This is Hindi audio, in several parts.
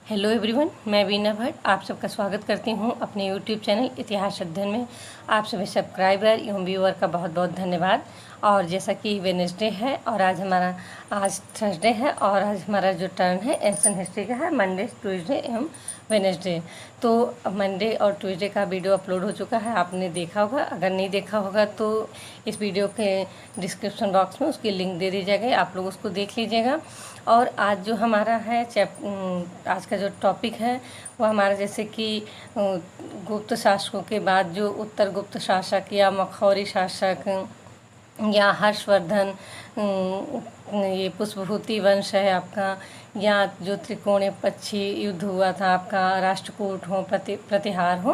हेलो एवरीवन, मैं वीना भट्ट आप सबका स्वागत करती हूं अपने यूट्यूब चैनल इतिहास अध्ययन में। आप सभी सब्सक्राइबर एवं व्यूअर का बहुत बहुत धन्यवाद। और जैसा कि वेडनेसडे है और आज थर्सडे है और आज हमारा जो टर्न है एंशिएंट हिस्ट्री का है, मंडे, ट्यूसडे एवं वेडनेसडे। तो मंडे और ट्यूसडे का वीडियो अपलोड हो चुका है, आपने देखा होगा। अगर नहीं देखा होगा तो इस वीडियो के डिस्क्रिप्शन बॉक्स में उसकी लिंक दे दी जाएगी, आप लोग उसको देख लीजिएगा। और आज जो हमारा है आज का जो टॉपिक है वो हमारा जैसे कि गुप्त शासकों के बाद जो उत्तर गुप्त शासक या मखौरी शासक या हर्षवर्धन, ये पुष्पभूति वंश है आपका, या जो त्रिकोणीय पक्षी युद्ध हुआ था आपका, राष्ट्रकूट हो, प्रतिहार हो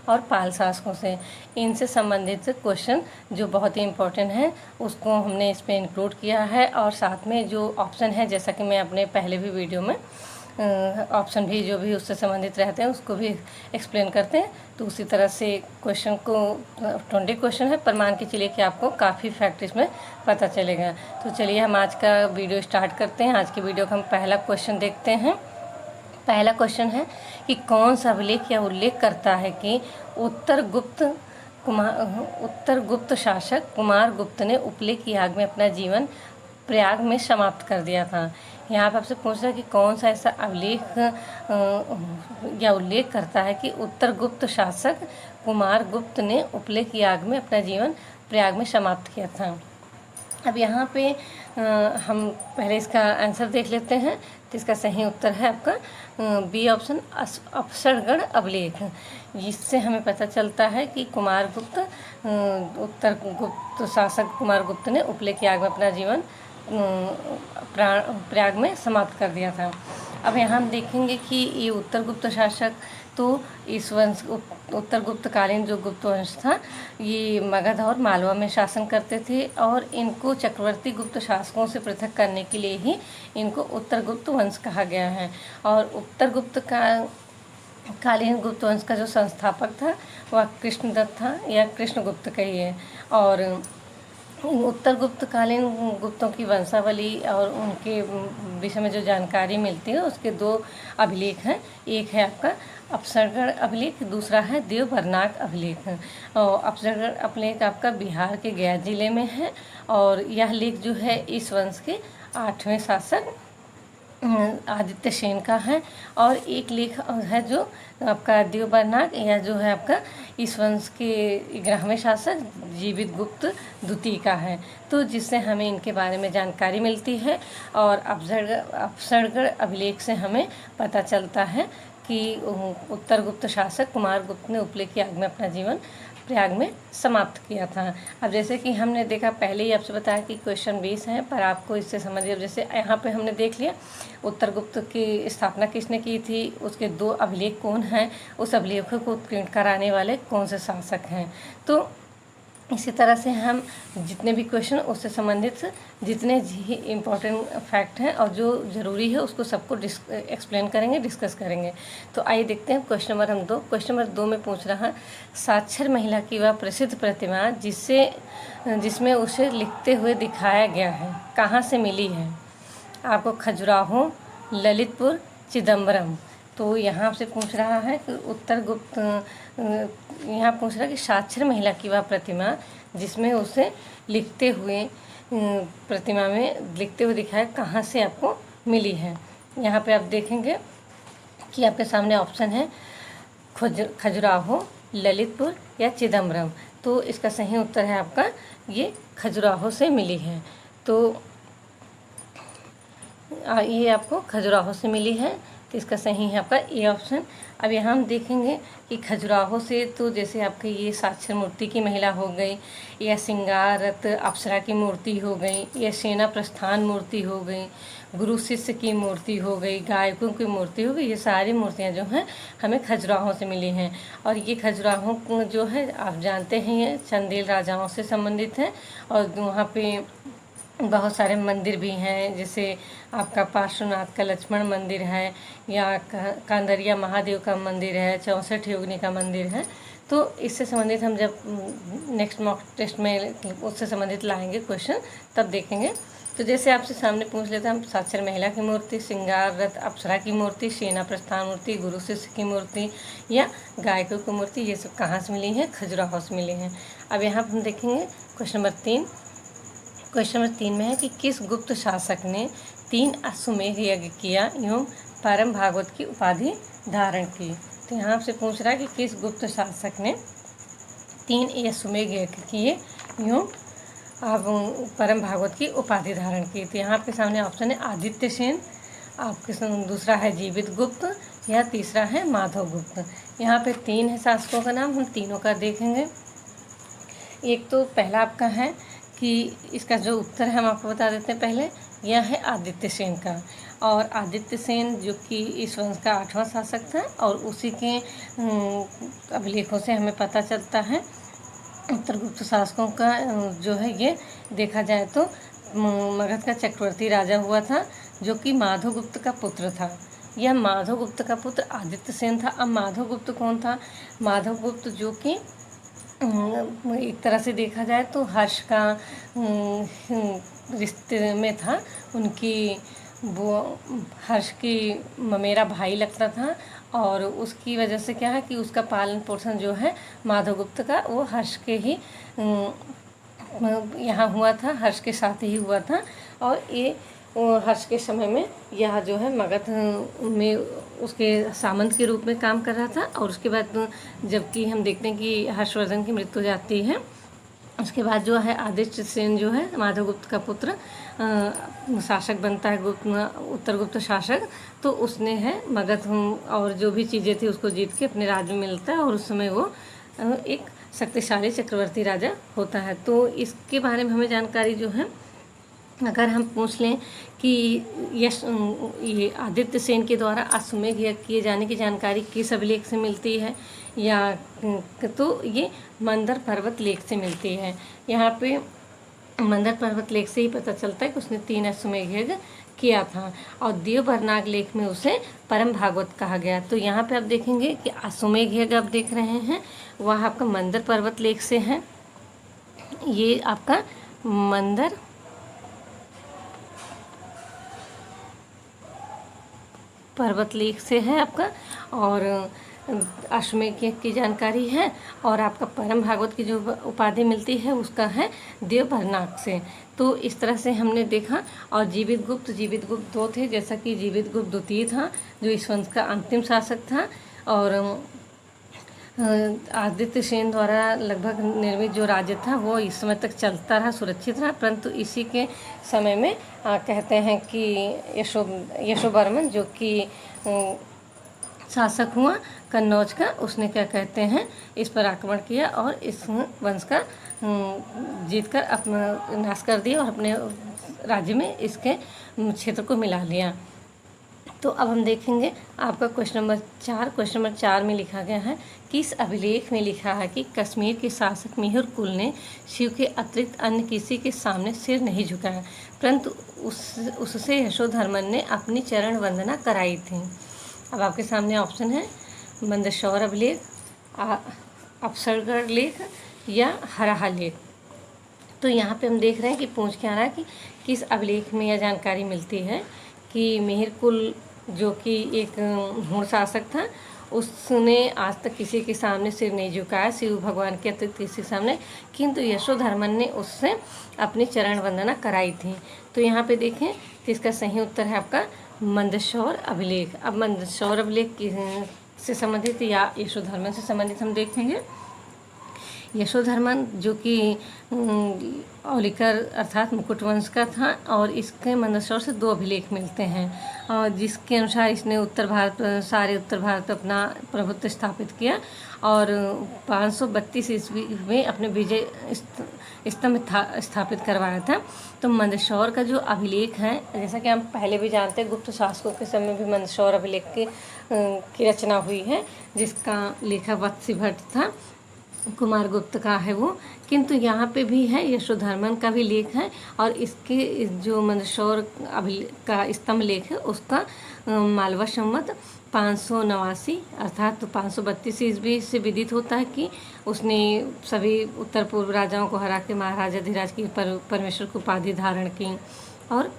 और पाल शासकों से, इनसे संबंधित क्वेश्चन जो बहुत ही इम्पोर्टेंट है उसको हमने इस पर इंक्लूड किया है। और साथ में जो ऑप्शन है, जैसा कि मैं अपने पहले भी वीडियो में ऑप्शन भी जो भी उससे संबंधित रहते हैं उसको भी एक्सप्लेन करते हैं। तो उसी तरह से क्वेश्चन को 20 क्वेश्चन है, पर मान के चलिए कि आपको काफ़ी फैक्ट इसमें पता चलेगा। तो चलिए हम आज का वीडियो स्टार्ट करते हैं। आज की वीडियो का हम पहला क्वेश्चन देखते हैं। पहला क्वेश्चन है कि कौन सा अभिलेख या उल्लेख करता है कि उत्तर गुप्त शासक कुमार गुप्त ने उपले की आग में अपना जीवन प्रयाग में समाप्त कर दिया था। यहाँ पर आपसे पूछ रहा है कि कौन सा ऐसा अभिलेख या उल्लेख करता है कि उत्तर गुप्त शासक कुमार गुप्त ने उपले की आग में अपना जीवन प्रयाग में समाप्त किया था। अब यहाँ पे हम पहले इसका आंसर देख लेते हैं। तो इसका सही उत्तर है आपका बी ऑप्शन, अफसरगढ़ अभिलेख। इससे हमें पता चलता है कि उत्तर गुप्त शासक कुमार गुप्त ने उपले की आग में अपना जीवन प्रयाग में समाप्त कर दिया था। अब यहाँ हम देखेंगे कि ये उत्तर गुप्त शासक, तो इस वंश उत्तर गुप्तकालीन जो गुप्त वंश था ये मगध और मालवा में शासन करते थे, और इनको चक्रवर्ती गुप्त शासकों से पृथक करने के लिए ही इनको उत्तर गुप्त वंश कहा गया है। और उत्तर गुप्त कालीन गुप्त वंश का जो संस्थापक था वह कृष्णदत्त था, या कृष्णगुप्त कहिए। और उत्तर गुप्तकालीन गुप्तों की वंशावली और उनके विषय में जो जानकारी मिलती है उसके दो अभिलेख हैं। एक है आपका अफसरगढ़ अभिलेख, दूसरा है देवबरनाक अभिलेख। और अफसरगढ़ अभिलेख आपका बिहार के गया जिले में है, और यह लेख जो है इस वंश के 8वें शासक आदित्य सेन का है। और एक लेख है जो आपका देवबरनाक, या जो है आपका इस वंश के 11वें शासक जीवित गुप्त द्वितीय का है। तो जिससे हमें इनके बारे में जानकारी मिलती है। और अफसरगढ़ अभिलेख से हमें पता चलता है कि उत्तर गुप्त शासक कुमार गुप्त ने उपले की आग में अपना जीवन प्रयाग में समाप्त किया था। अब जैसे कि हमने देखा, पहले ही आपसे बताया कि क्वेश्चन 20 है, पर आपको इससे समझिए, जैसे यहाँ पे हमने देख लिया उत्तर गुप्त की स्थापना किसने की थी, उसके 2 अभिलेख कौन हैं, उस अभिलेखों को उत्कीर्ण कराने वाले कौन से शासक हैं। तो इसी तरह से हम जितने भी क्वेश्चन उससे संबंधित जितने ही इम्पोर्टेंट फैक्ट हैं और जो ज़रूरी है उसको सबको एक्सप्लेन करेंगे, डिस्कस करेंगे। तो आइए देखते हैं क्वेश्चन नंबर 2। क्वेश्चन नंबर 2 में पूछ रहा है, साक्षर महिला की वह प्रसिद्ध प्रतिमा जिसमें उसे लिखते हुए दिखाया गया है कहाँ से मिली है। आपको खजुराहो, ललितपुर, चिदम्बरम। तो यहाँ से पूछ रहा है कि यहाँ पूछ रहा है कि साक्षर महिला की वह प्रतिमा जिसमें उसे लिखते हुए प्रतिमा में लिखते हुए दिखाया कहाँ से आपको मिली है। यहाँ पे आप देखेंगे कि आपके सामने ऑप्शन है खजुराहो, ललितपुर या चिदम्बरम। तो इसका सही उत्तर है आपका ये खजुराहो से मिली है। तो ये आपको खजुराहो से मिली है, तो इसका सही है आपका ए ऑप्शन। अब यहाँ हम देखेंगे कि खजुराहो से, तो जैसे आपके ये साक्षर मूर्ति की महिला हो गई, या श्रृंगार रत अप्सरा की मूर्ति हो गई, या सेना प्रस्थान मूर्ति हो गई, गुरु शिष्य की मूर्ति हो गई, गायकों की मूर्ति हो गई, ये सारी मूर्तियाँ जो हैं हमें खजुराहो से मिली हैं। और ये खजुराहो जो है आप जानते हैं ये चंदेल राजाओं से संबंधित है, और वहाँ पे बहुत सारे मंदिर भी हैं, जैसे आपका पार्श्वनाथ का लक्ष्मण मंदिर है, या कांदरिया महादेव का मंदिर है, 64 योगिनी का मंदिर है। तो इससे संबंधित हम जब नेक्स्ट मॉक टेस्ट में उससे संबंधित लाएंगे क्वेश्चन तब देखेंगे। तो जैसे आपसे सामने पूछ लेते हैं हम, साक्षर महिला की मूर्ति, श्रृंगार रथ अप्सरा की मूर्ति, सेना प्रस्थान मूर्ति, गुरु शिष्य की मूर्ति या गायकों की मूर्ति, ये सब कहाँ से मिली हैं? खजुराहो से मिली हैं। अब यहाँ पर हम देखेंगे क्वेश्चन नंबर 3। क्वेश्चन नंबर 3 में है कि किस गुप्त शासक ने 3 अश्वमेध यज्ञ किया एवं परम भागवत की उपाधि धारण की? तो यहाँ आपसे पूछ रहा है कि किस गुप्त शासक ने 3 अश्वमेध यज्ञ किए एवं अब परम भागवत की उपाधि धारण की? तो यहाँ आपके सामने ऑप्शन है आदित्य सेन, आपके दूसरा है जीवित गुप्त या तीसरा है माधव गुप्त। यहाँ पे 3 है शासकों का नाम, हम तीनों का देखेंगे। एक तो पहला आपका है कि इसका जो उत्तर है हम आपको बता देते हैं पहले, यह है आदित्य सेन का। और आदित्य सेन जो कि इस वंश का 8वां शासक था और उसी के अभिलेखों से हमें पता चलता है उत्तर गुप्त शासकों का जो है ये देखा जाए तो मगध का चक्रवर्ती राजा हुआ था जो कि माधव गुप्त का पुत्र था। यह माधव गुप्त का पुत्र आदित्य सेन था। अब माधव गुप्त कौन था? माधव गुप्त जो कि एक तरह से देखा जाए तो हर्ष का रिश्ते में था, उनकी वो हर्ष की ममेरा भाई लगता था और उसकी वजह से क्या है कि उसका पालन पोषण जो है माधव गुप्त का वो हर्ष के ही यहाँ हुआ था, हर्ष के साथ ही हुआ था। और ये हर्ष के समय में यह जो है मगध में उसके सामंत के रूप में काम कर रहा था। और उसके बाद जबकि हम देखते हैं कि हर्षवर्धन की मृत्यु हो जाती है, उसके बाद जो है आदित्य सेन जो है माधव गुप्त का पुत्र शासक बनता है, उत्तर गुप्त शासक। तो उसने है मगध और जो भी चीज़ें थी उसको जीत के अपने राज्य में मिलता है और उस समय वो एक शक्तिशाली चक्रवर्ती राजा होता है। तो इसके बारे में हमें जानकारी जो है अगर हम पूछ लें कि ये आदित्य सेन के द्वारा अश्वमेध यज्ञ किए जाने की जानकारी किस अभिलेख से मिलती है, या तो ये मंदर पर्वत लेख से मिलती है। यहाँ पे मंदर पर्वत लेख से ही पता चलता है कि उसने 3 अश्वमेध यज्ञ किया था और देवबरनाग लेख में उसे परम भागवत कहा गया। तो यहाँ पे आप देखेंगे कि अश्वमेध यज्ञ आप देख रहे हैं वह आपका मंदर पर्वत लेख से है। ये आपका मंदर पर्वत लेख से है आपका, और अश्वमेध यज्ञ की जानकारी है। और आपका परम भागवत की जो उपाधि मिलती है उसका है देवबरनाग से। तो इस तरह से हमने देखा। और जीवित गुप्त 2 थे, जैसा कि जीवित गुप्त द्वितीय था जो इस वंश का अंतिम शासक था और आदित्य सेन द्वारा लगभग निर्मित जो राज्य था वो इस समय तक चलता रहा, सुरक्षित रहा। परंतु इसी के समय में कहते हैं कि यशोवर्मन जो कि शासक हुआ कन्नौज का, उसने क्या कहते हैं इस पर आक्रमण किया और इस वंश का जीतकर अपना नाश कर दिया और अपने राज्य में इसके क्षेत्र को मिला लिया। तो अब हम देखेंगे आपका क्वेश्चन नंबर 4 में लिखा गया है, किस अभिलेख में लिखा है कि कश्मीर के शासक मिहिर कुल ने शिव के अतिरिक्त अन्य किसी के सामने सिर नहीं झुकाया, परंतु उससे यशोधर्मन ने अपनी चरण वंदना कराई थी। अब आपके सामने ऑप्शन है मंदसौर अभिलेख, अफसरगढ़ लेख या हराहा लेख। तो यहाँ पे हम देख रहे हैं कि पूछ क्या रहा है कि किस अभिलेख में यह जानकारी मिलती है कि मिहिर कुल जो कि एक हूण शासक था उसने आज तक किसी के सामने सिर नहीं झुकाया, शिव भगवान के अतिरिक्त किसी के सामने, किंतु यशोधर्मन ने उससे अपनी चरण वंदना कराई थी। तो यहाँ पे देखें कि इसका सही उत्तर है आपका मंदसौर अभिलेख। अब मंदसौर अभिलेख से संबंधित या यशोधर्मन से संबंधित हम देखेंगे। यशोधर्मन जो कि औलिकर अर्थात मुकुट वंश का था और इसके मंदसौर से 2 अभिलेख मिलते हैं और जिसके अनुसार इसने सारे उत्तर भारत अपना प्रभुत्व स्थापित किया और 532 ईस्वी में अपने विजय स्तंभ स्थापित करवाया था। तो मंदसौर का जो अभिलेख है, जैसा कि हम पहले भी जानते हैं गुप्त शासकों के समय भी मंदसौर अभिलेख की रचना हुई है जिसका लेखक वत्सीभट्ट था, कुमार गुप्त का है वो, किंतु यहाँ पे भी है यशोधर्मन का भी लेख है और इसके जो मंदसौर का स्तंभ लेख है उसका मालवा संवत 589 अर्थात तो 532 ईस्वी से विदित होता है कि उसने सभी उत्तर पूर्व राजाओं को हरा के महाराजाधिराज की परमेश्वर की उपाधि धारण की। और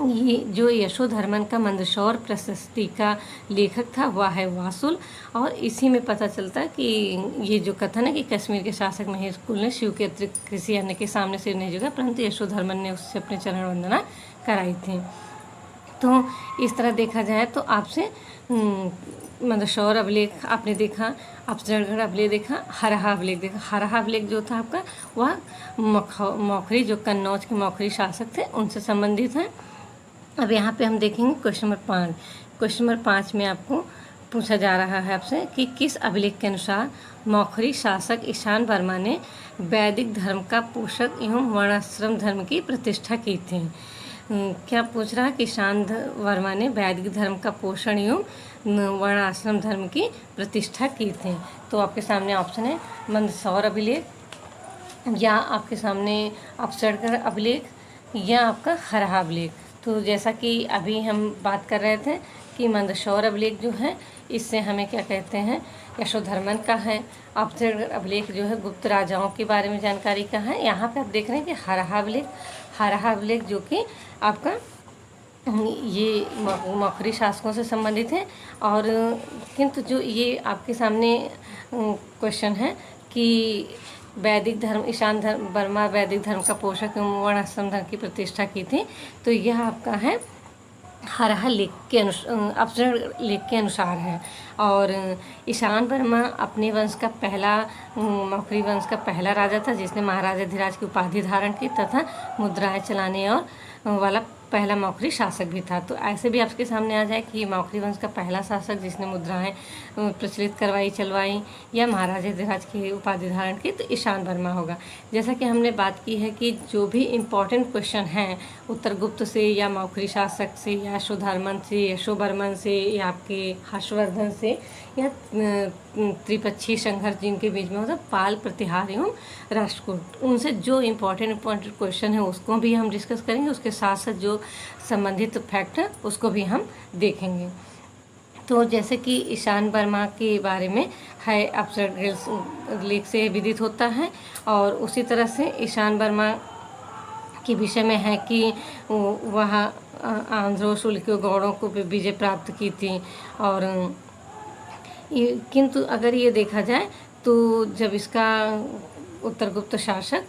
ये जो यशोधर्मन का मंदसौर प्रशस्ति का लेखक था वह है वासुल। और इसी में पता चलता है कि ये जो कथन है कि कश्मीर के शासक महेशकुल ने शिव के अतिरिक्त किसी अन्य के सामने सिर नहीं झुका, परंतु यशोधर्मन ने उससे अपने चरण वंदना कराई थी। तो इस तरह देखा जाए तो आपसे मंदसौर अभिलेख आपने देखा, अफजलगढ़ अभिलेख देखा, हरहा अभिलेख देखा। हरहा अभिलेख जो था आपका वह मौखरी, जो कन्नौज के मौखरी शासक थे, उनसे संबंधित है। अब यहाँ पे हम देखेंगे क्वेश्चन नंबर 5। क्वेश्चन नंबर 5 में आपको पूछा जा रहा है आपसे कि किस अभिलेख के अनुसार मौखरी शासक ईशान वर्मा ने वैदिक धर्म का पोषक एवं वर्णाश्रम धर्म की प्रतिष्ठा की थी। क्या पूछ रहा है कि ईशान वर्मा ने वैदिक धर्म का पोषण एवं वर्णाश्रम धर्म की प्रतिष्ठा की थी। तो आपके सामने ऑप्शन है मंदसौर अभिलेख, या आपके सामने अफजलगढ़ अभिलेख, या आपका हरहा अभिलेख। तो जैसा कि अभी हम बात कर रहे थे कि मंदसौर अभिलेख जो है इससे हमें क्या कहते हैं, यशोधर्मन का है। अफजलगढ़ अभिलेख जो है गुप्त राजाओं के बारे में जानकारी का है। यहाँ पे आप देख रहे हैं कि हरहा अभिलेख जो कि आपका ये मौखरी शासकों से संबंधित है। और किंतु जो ये आपके सामने क्वेश्चन है कि वैदिक धर्म, ईशान वर्मा वैदिक धर्म का पोषक एवं वर्णाश्रम धर्म की प्रतिष्ठा की थी, तो यह आपका है हरहा लेख के अफजलगढ़ लेख के अनुसार है। और ईशान वर्मा अपने वंश का पहला, मौखरी वंश का पहला राजा था जिसने महाराजाधिराज की उपाधि धारण की, तथा मुद्राएं चलाने और वाला पहला मौखरी शासक भी था। तो ऐसे भी आपके सामने आ जाए कि मौखरी वंश का पहला शासक जिसने मुद्राएं प्रचलित करवाई, चलवाई, या महाराजाधिराज की उपाधि धारण की, तो ईशान वर्मा होगा। जैसा कि हमने बात की है कि जो भी इम्पोर्टेंट क्वेश्चन हैं उत्तरगुप्त से, या मौखरी शासक से, या यशोधर्मन से, यशोवर्मन से, या आपके हर्षवर्धन से, या त्रिपक्षीय संघर्ष जिनके बीच में होता पाल, प्रतिहार एवं राष्ट्रकूट, उनसे जो इम्पोर्टेंट क्वेश्चन है उसको भी हम डिस्कस करेंगे। उसके साथ साथ जो संबंधित फैक्ट है उसको भी हम देखेंगे। तो जैसे कि ईशान वर्मा के बारे में है अफजलगढ़ लेख से विदित होता है, और उसी तरह से ईशान वर्मा के विषय में है कि वह आंध्रों, शुल्कियों, गौड़ों को विजय प्राप्त की थी। और किंतु अगर ये देखा जाए तो जब इसका उत्तरगुप्त शासक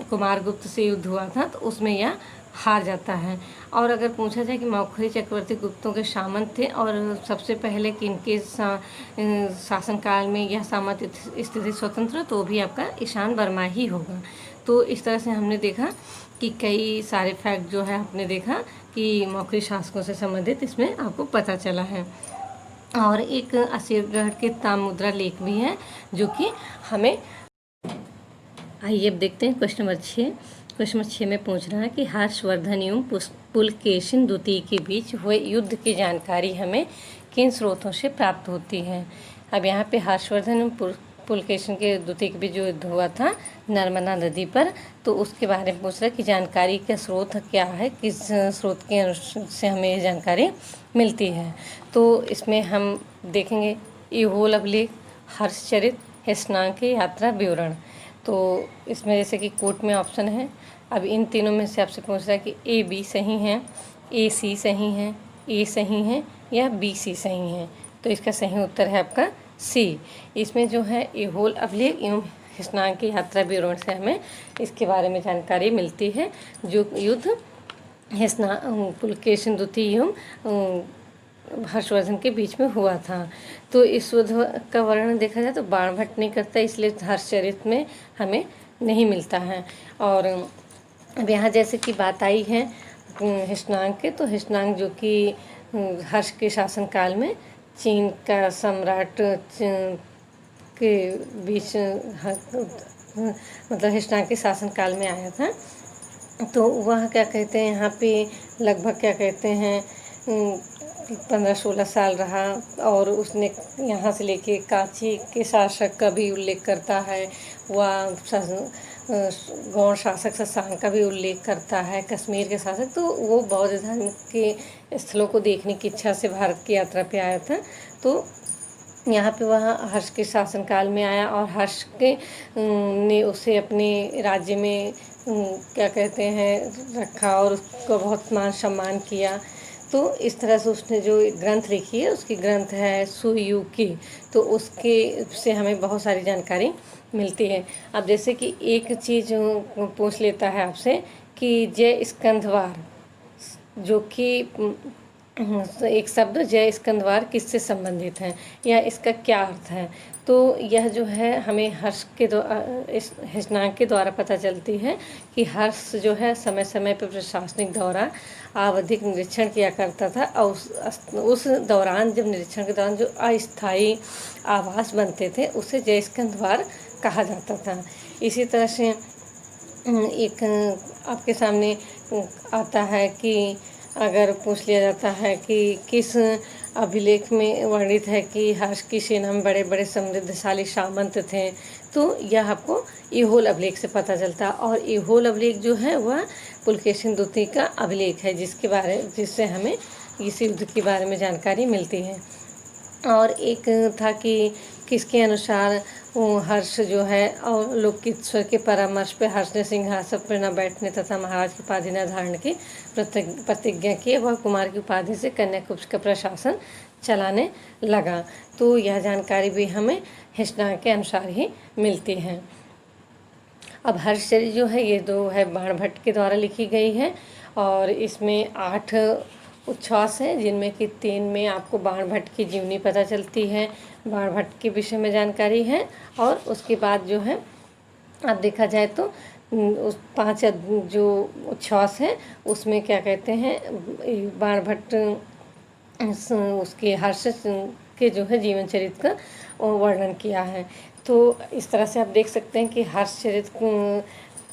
कुमारगुप्त से युद्ध हुआ था तो उसमें यह हार जाता है। और अगर पूछा जाए कि मौखरी चक्रवर्ती गुप्तों के सामंत थे और सबसे पहले किनके शासनकाल में यह सामंत स्थिति स्वतंत्र, तो भी आपका ईशान वर्मा ही होगा। तो इस तरह से हमने देखा कि कई सारे फैक्ट जो है आपने देखा कि मौखरी शासकों से संबंधित इसमें आपको पता चला है। और एक असीरगढ़ के ताम्रमुद्रा लेख भी है जो कि हमें, आइए अब देखते हैं क्वेश्चन नंबर 6। क्वेश्चन नंबर 6 में पूछ रहा है कि हर्षवर्धन एवं पुलकेशिन द्वितीय के बीच हुए युद्ध की जानकारी हमें किन स्रोतों से प्राप्त होती है। अब यहाँ पे हर्षवर्धन एवं पुलकेशिन के द्वितीय के बीच जो युद्ध हुआ था नर्मदा नदी पर, तो उसके बारे में पूछ रहा है कि जानकारी का स्रोत क्या है, किस स्रोत के से हमें ये जानकारी मिलती है। तो इसमें हम देखेंगे ऐहोल अभिलेख, हर्षचरित, हेस्नांक यात्रा विवरण। तो इसमें जैसे कि कोर्ट में ऑप्शन है, अब इन तीनों में से आपसे पूछ रहा है कि ए बी सही है, ए सी सही है, ए सही है, या बी सी सही है। तो इसका सही उत्तर है आपका सी। इसमें जो है ऐहोल अभिलेख एवं हेस्नांक यात्रा विवरण से हमें इसके बारे में जानकारी मिलती है, जो युद्ध पुलकेशिन द्वितीय एवं हर्षवर्धन के बीच में हुआ था। तो इस युद्ध का वर्णन देखा जाए तो बाणभट्ट नहीं करता, इसलिए हर्षचरित में हमें नहीं मिलता है। और अब यहाँ जैसे कि बात आई है हेस्नांक के, तो हेस्नांक जो कि हर्ष के शासनकाल में चीन का सम्राट के बीच मतलब हेस्नांक के शासनकाल में आया था। तो वह क्या कहते हैं यहाँ पे लगभग क्या कहते हैं 15-16 साल रहा और उसने यहाँ से लेके कांची के शासक का भी उल्लेख करता है, वह गौड़ शासक शशांक का भी उल्लेख करता है, कश्मीर के शासक। तो वो बौद्ध धर्म के स्थलों को देखने की इच्छा से भारत की यात्रा पे आया था। तो यहाँ पे वह हर्ष के शासनकाल में आया और हर्ष के ने उसे अपने राज्य में क्या कहते हैं रखा और उसको बहुत मान सम्मान किया। तो इस तरह से उसने जो ग्रंथ लिखी है, उसकी ग्रंथ है सुयुकी। तो उसके से हमें बहुत सारी जानकारी मिलती है। अब जैसे कि एक चीज़ पूछ लेता है आपसे कि जय स्कंधवार, जो कि एक शब्द जय स्कंदवार किससे संबंधित है या इसका क्या अर्थ है। तो यह जो है हमें हर्ष के इस हर्षनाग के द्वारा पता चलती है कि हर्ष जो है समय समय पर प्रशासनिक दौरा आवधिक निरीक्षण किया करता था और उस दौरान जब निरीक्षण के दौरान जो अस्थायी आवास बनते थे उसे जय स्कंदवार कहा जाता था। इसी तरह से एक आपके सामने आता है कि अगर पूछ लिया जाता है कि किस अभिलेख में वर्णित है कि हर्ष की सेना में बड़े बड़े समृद्धशाली सामंत थे, तो यह आपको ऐहोल अभिलेख से पता चलता है। और ऐहोल अभिलेख जो है वह पुलकेशिन द्वितीय का अभिलेख है, जिससे हमें इस युद्ध के बारे में जानकारी मिलती है। और एक था कि किसके अनुसार हर्ष जो है और लोकेश्वर के परामर्श पे हर्ष ने सिंहासन पर न बैठने तथा महाराज की उपाधि न धारण की प्रतिज्ञा की। वह कुमार की उपाधि से कन्याकुब्ज का प्रशासन चलाने लगा। तो यह जानकारी भी हमें हर्षनाग के अनुसार ही मिलती है। अब हर्षचरित जो है ये दो है बाणभट्ट के द्वारा लिखी गई है और इसमें 8 उच्छ्वास हैं, जिनमें कि 3 में आपको बाणभट्ट की जीवनी पता चलती है, बाणभट्ट के विषय में जानकारी है। और उसके बाद जो है अब देखा जाए तो उस 5 जो उच्छ्वास है उसमें क्या कहते हैं बाणभट्ट उसके हर्ष के जो है जीवन चरित्र का वर्णन किया है। तो इस तरह से आप देख सकते हैं कि हर्षचरित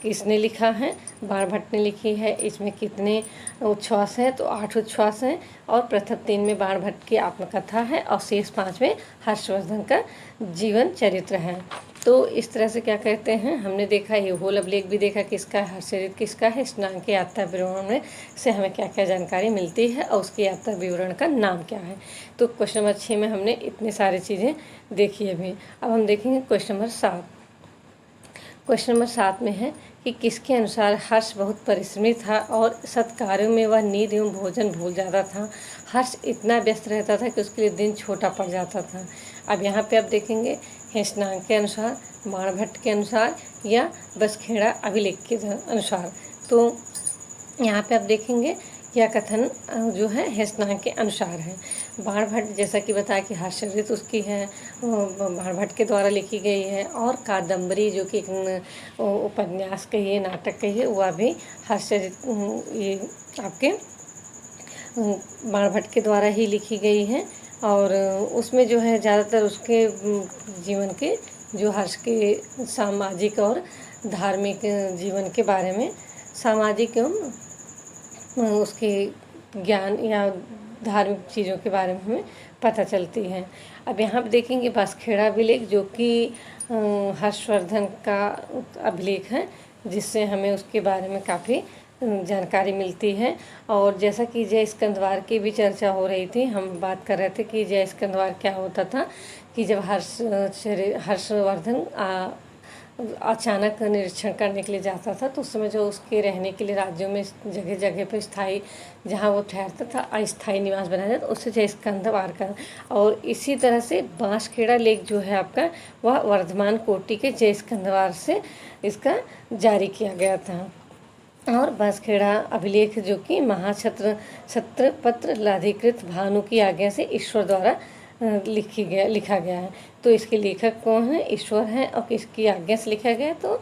किसने लिखा है, बाणभट्ट ने लिखी है। इसमें कितने उच्छ्वास हैं, तो 8 उच्छ्वास हैं और प्रथम 3 में बाणभट्ट की आत्मकथा है और शेष 5 में हर्षवर्धन का जीवन चरित्र है। तो इस तरह से क्या कहते हैं हमने देखा, ये होल अभिलेख भी देखा किसका है, हर्षचरित किसका है, स्नान के यात्रा विवरण में से हमें क्या क्या जानकारी मिलती है और उसकी यात्रा विवरण का नाम क्या है। तो क्वेश्चन नंबर 6 में हमने इतनी सारी चीज़ें देखी अभी। अब हम देखेंगे क्वेश्चन नंबर 7। क्वेश्चन नंबर 7 में है कि किसके अनुसार हर्ष बहुत परिश्रमी था और सत्कार्यों में वह नींद एवं भोजन भूल जाता था। हर्ष इतना व्यस्त रहता था कि उसके लिए दिन छोटा पड़ जाता था। अब यहाँ पे आप देखेंगे हर्षनाग के अनुसार, बाणभट्ट के अनुसार या बसखेड़ा अभिलेख के अनुसार। तो यहाँ पे आप देखेंगे यह कथन जो है हर्षनाग के अनुसार है। बाणभट्ट जैसा कि बताया कि हर्षचरित उसकी है, बाणभट्ट के द्वारा लिखी गई है और कादम्बरी जो कि एक उपन्यास कहिए, नाटक कहिए, वह भी हर्षचरित ये आपके बाणभट्ट के द्वारा ही लिखी गई है। और उसमें जो है ज़्यादातर उसके जीवन के जो हर्ष के सामाजिक और धार्मिक जीवन के बारे में, सामाजिक एवं उसके ज्ञान या धार्मिक चीज़ों के बारे में हमें पता चलती है। अब यहाँ पे देखेंगे बसखेड़ा अभिलेख जो कि हर्षवर्धन का अभिलेख है, जिससे हमें उसके बारे में काफ़ी जानकारी मिलती है। और जैसा कि जय स्कंदवार की भी चर्चा हो रही थी, हम बात कर रहे थे कि जय स्कंदवार क्या होता था कि जब हर्षवर्धन अचानक निरीक्षण करने के लिए जाता था तो उस समय जो उसके रहने के लिए राज्यों में जगह जगह पर स्थायी जहाँ वो ठहरता था अस्थायी निवास बनाया जाता, उससे जय स्कंदवार का। और इसी तरह से बांसखेड़ा लेख जो है आपका, वह वर्धमान कोटि के जय स्कंदवार से इसका जारी किया गया था। और बांसखेड़ा अभिलेख जो कि छत्रपत्र लाधिकृत भानु की आज्ञा से ईश्वर द्वारा लिखा गया है। तो इसके लेखक कौन है, ईश्वर है। और किसकी आज्ञा से लिखा गया, तो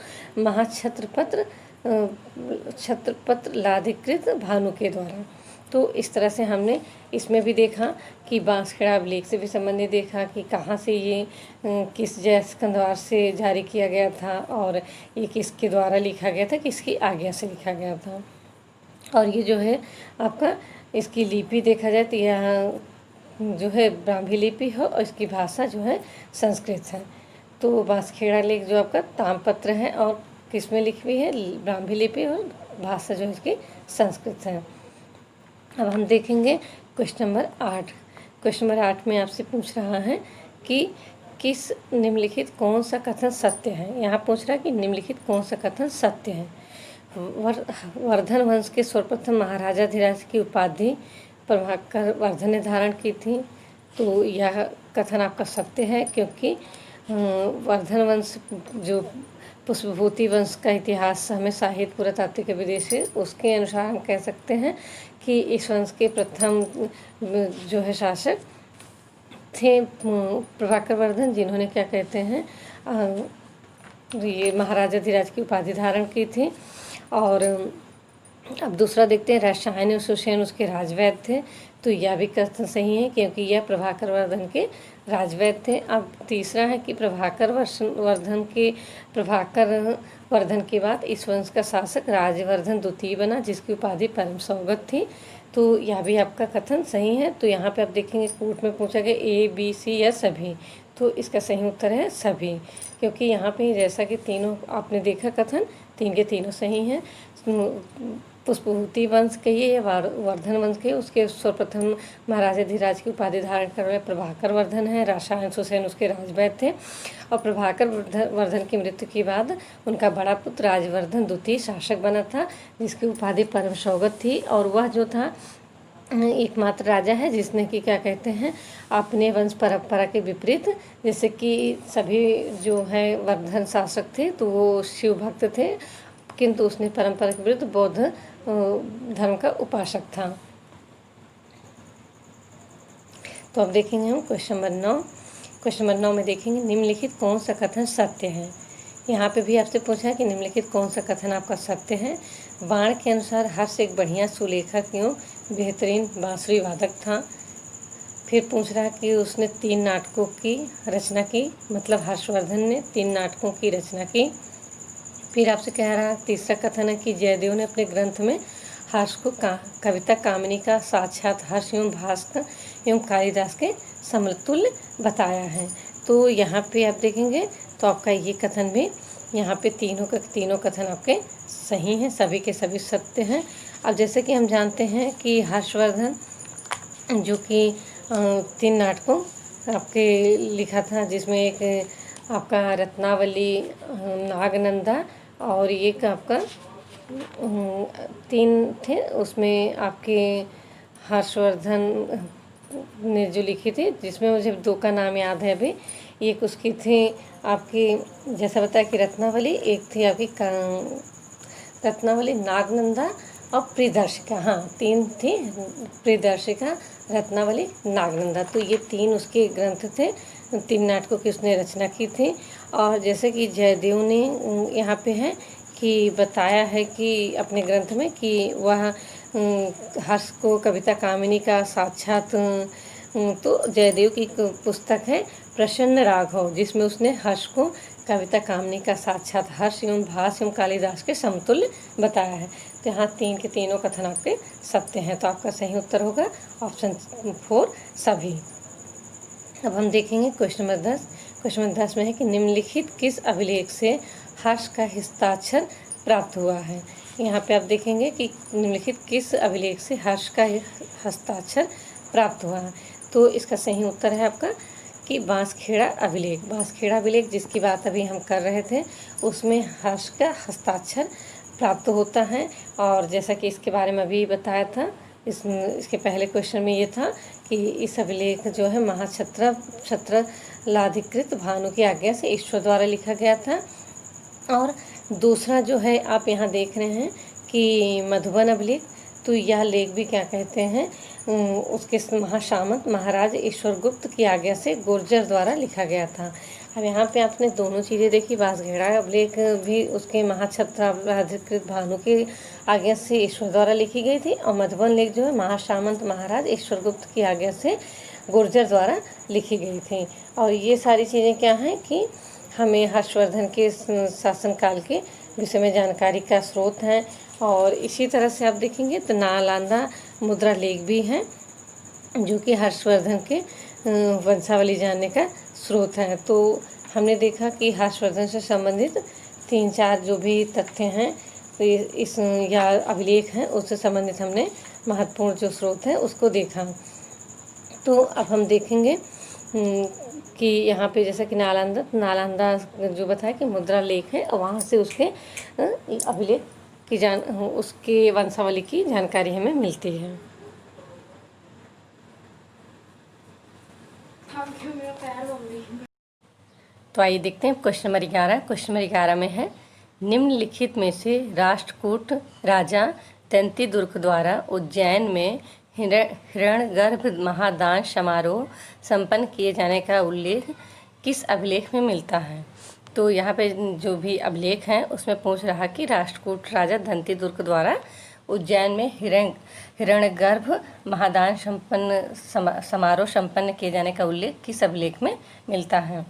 छत्रपत्र लाधिकृत भानु के द्वारा। तो इस तरह से हमने इसमें भी देखा कि बांसखेड़ा अभिलेख से भी संबंधित देखा कि कहाँ से ये किस जय स्कंदवार से जारी किया गया था और ये किसके द्वारा लिखा गया था, किसकी आज्ञा से लिखा गया था। और ये जो है आपका इसकी लिपि देखा जाए तो यह जो है ब्राह्मी लिपि है और इसकी भाषा जो है संस्कृत है। तो बांसखेड़ा लेख जो आपका ताम्रपत्र है और किस में लिखी हुई है, ब्राह्मी लिपि, और भाषा जो है इसकी संस्कृत है। अब हम देखेंगे क्वेश्चन नंबर 8। क्वेश्चन नंबर 8 में आपसे पूछ रहा है कि किस निम्नलिखित कौन सा कथन सत्य है। यहाँ पूछ रहा है कि निम्नलिखित कौन सा कथन सत्य है। वर्धन वंश के सर्वप्रथम महाराजाधिराज की उपाधि प्रभाकर वर्धन ने धारण की थी। तो यह कथन आपका सत्य है, क्योंकि वर्धन वंश जो पुष्पभूति वंश का इतिहास हमें साहित्य पुरातात्विक विदेशी, उसके अनुसार हम कह सकते हैं कि इस वंश के प्रथम जो है शासक थे प्रभाकर वर्धन, जिन्होंने क्या कहते हैं ये महाराजाधिराज की उपाधि धारण की थी। और अब दूसरा देखते हैं, रसायन सुसेन उसके राजवैद्य थे। तो यह भी कथन सही है, क्योंकि यह प्रभाकर वर्धन के राजवैद्य थे। अब तीसरा है कि प्रभाकर वर्धन के बाद इस वंश का शासक राजवर्धन द्वितीय बना, जिसकी उपाधि परम सौगत थी। तो यह भी आपका कथन सही है। तो यहाँ पे आप देखेंगे कोर्ट में पूछा गया A, B, C या सभी। तो इसका सही उत्तर है सभी, क्योंकि यहाँ पे जैसा कि तीनों आपने देखा कथन, तीन के तीनों सही हैं। पुष्पभूति वंश कहिए या वर्धन वंश कहिए, उसके सर्वप्रथम महाराजाधिराज की उपाधि धारण कर रहे प्रभाकर वर्धन है। रसायन सुसेन उसके राजवैद्य थे। और प्रभाकर वर्धन की मृत्यु के बाद उनका बड़ा पुत्र राजवर्धन द्वितीय शासक बना था, जिसकी उपाधि परम सौगत थी। और वह जो था एकमात्र राजा है जिसने कि क्या कहते हैं अपने वंश परंपरा के विपरीत, जैसे कि सभी जो है वर्धन शासक थे तो वो शिव भक्त थे, किंतु उसने परंपरा के विरुद्ध बौद्ध धर्म का उपासक था। तो अब देखेंगे हम क्वेश्चन नंबर 9। क्वेश्चन नंबर 9 में देखेंगे निम्नलिखित कौन सा कथन सत्य है। यहाँ पे भी आपसे पूछा है कि निम्नलिखित कौन सा कथन आपका सत्य है। बाण के अनुसार हर्ष एक बढ़िया सुलेखक एवं बेहतरीन बांसुरी वादक था। फिर पूछ रहा है कि उसने 3 नाटकों की रचना की, मतलब हर्षवर्धन ने 3 नाटकों की रचना की। फिर आपसे कह रहा है, तीसरा कथन है कि जयदेव ने अपने ग्रंथ में हर्ष को कविता कामिनी का साक्षात हर्ष एवं भास्कर एवं कालिदास के समतुल्य बताया है। तो यहाँ पे आप देखेंगे तो आपका ये कथन भी, यहाँ पे तीनों कथन आपके सही हैं, सभी के सभी सत्य हैं। अब जैसे कि हम जानते हैं कि हर्षवर्धन जो कि 3 नाटकों आपके लिखा था, जिसमें एक आपका रत्नावली, नागनंदा और एक आपका 3 थे। उसमें आपके हर्षवर्धन ने जो लिखी थी, जिसमें मुझे 2 का नाम याद है अभी। एक उसकी थी आपकी, जैसा बताया कि रत्नावली, एक थी आपकी रत्नावली, नागनंदा और प्रियदर्शिका। हाँ, 3 थी, प्रियदर्शिका, रत्नावली, नागनंदा। तो ये 3 उसके ग्रंथ थे, 3 नाटकों की उसने रचना की थी। और जैसे कि जयदेव ने यहाँ पे है कि बताया है कि अपने ग्रंथ में कि वह हर्ष को कविता कामिनी का साक्षात, तो जयदेव की पुस्तक है प्रसन्न राघव, जिसमें उसने हर्ष को कविता कामिनी का साक्षात हर्ष एवं भास एवं कालिदास के समतुल्य बताया है। तो यहाँ 3 के तीनों कथन आपके सत्य हैं। तो आपका सही उत्तर होगा ऑप्शन 4 सभी। अब हम देखेंगे क्वेश्चन नंबर 10। क्वेश्चन नंबर 10 में है कि निम्नलिखित किस अभिलेख से हर्ष का हस्ताक्षर प्राप्त हुआ है। यहाँ पे आप देखेंगे कि निम्नलिखित किस अभिलेख से हर्ष का हस्ताक्षर प्राप्त हुआ है। तो इसका सही उत्तर है आपका कि बांसखेड़ा अभिलेख। बांसखेड़ा अभिलेख जिसकी बात अभी हम कर रहे थे, उसमें हर्ष का हस्ताक्षर प्राप्त होता है। और जैसा कि इसके बारे में अभी बताया था, इसके पहले क्वेश्चन में ये था कि इस अभिलेख जो है महाक्षत्रलाधिकृत भानु की आज्ञा से ईश्वर द्वारा लिखा गया था। और दूसरा जो है आप यहाँ देख रहे हैं कि मधुबन अभिलेख, तो यह लेख भी क्या कहते हैं उसके महासामंत महाराज ईश्वरगुप्त की आज्ञा से गुर्जर द्वारा लिखा गया था। अब यहाँ पे आपने दोनों चीज़ें देखी, बांसखेड़ा अभिलेख भी उसके महाक्षत्रलाधिकृत भानु की आज्ञा से ईश्वर द्वारा लिखी गई थी, और मधुबन लेख जो है महासामंत महाराज ईश्वरगुप्त की आज्ञा से गुर्जर द्वारा लिखी गई थी। और ये सारी चीज़ें क्या हैं कि हमें हर्षवर्धन के शासनकाल के विषय में जानकारी का स्रोत हैं। और इसी तरह से आप देखेंगे तो नालंदा मुद्रा लेख भी हैं जो कि हर्षवर्धन के वंशावली जानने का स्रोत है। तो हमने देखा कि हर्षवर्धन से संबंधित 3-4 जो भी तथ्य हैं तो इस या अभिलेख हैं उससे संबंधित हमने महत्वपूर्ण जो स्रोत है उसको देखा। तो अब हम देखेंगे कि यहाँ पे जैसा कि नालंदा जो बताया कि मुद्रा लेख है और वहाँ से उसके अभिलेख की उसके वंशावली की जानकारी हमें मिलती है। तो आइए देखते हैं क्वेश्चन नंबर 11। क्वेश्चन नंबर 11 में है निम्नलिखित में से राष्ट्रकूट राजा दंतीदुर्ग द्वारा उज्जैन में हिरण्यगर्भ महादान समारोह संपन्न किए जाने का उल्लेख किस अभिलेख में मिलता है। तो यहाँ पे जो भी अभिलेख हैं उसमें पूछ रहा कि राष्ट्रकूट राजा दंतीदुर्ग द्वारा उज्जैन में हिरण्यगर्भ महादान समारोह संपन्न किए जाने का उल्लेख किस अभिलेख में मिलता है।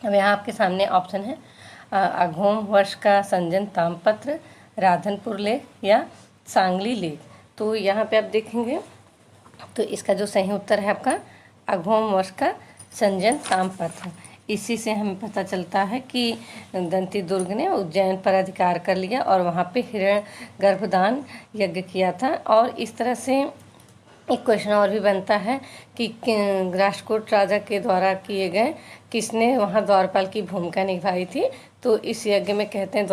अब यहाँ आपके सामने ऑप्शन है अघोम वर्ष का संजन ताम्रपत्र, राधनपुर लेख या सांगली लेख। तो यहाँ पे आप देखेंगे तो इसका जो सही उत्तर है आपका अघोम वर्ष का संजन ताम्रपत्र। इसी से हमें पता चलता है कि दंतीदुर्ग ने उज्जैन पर अधिकार कर लिया और वहाँ पे हिरण्य गर्भदान यज्ञ किया था। और इस तरह से एक क्वेश्चन और भी बनता है कि राष्ट्रकूट राजा के द्वारा किए गए किसने वहाँ द्वारपाल की भूमिका निभाई थी। तो इस यज्ञ में कहते हैं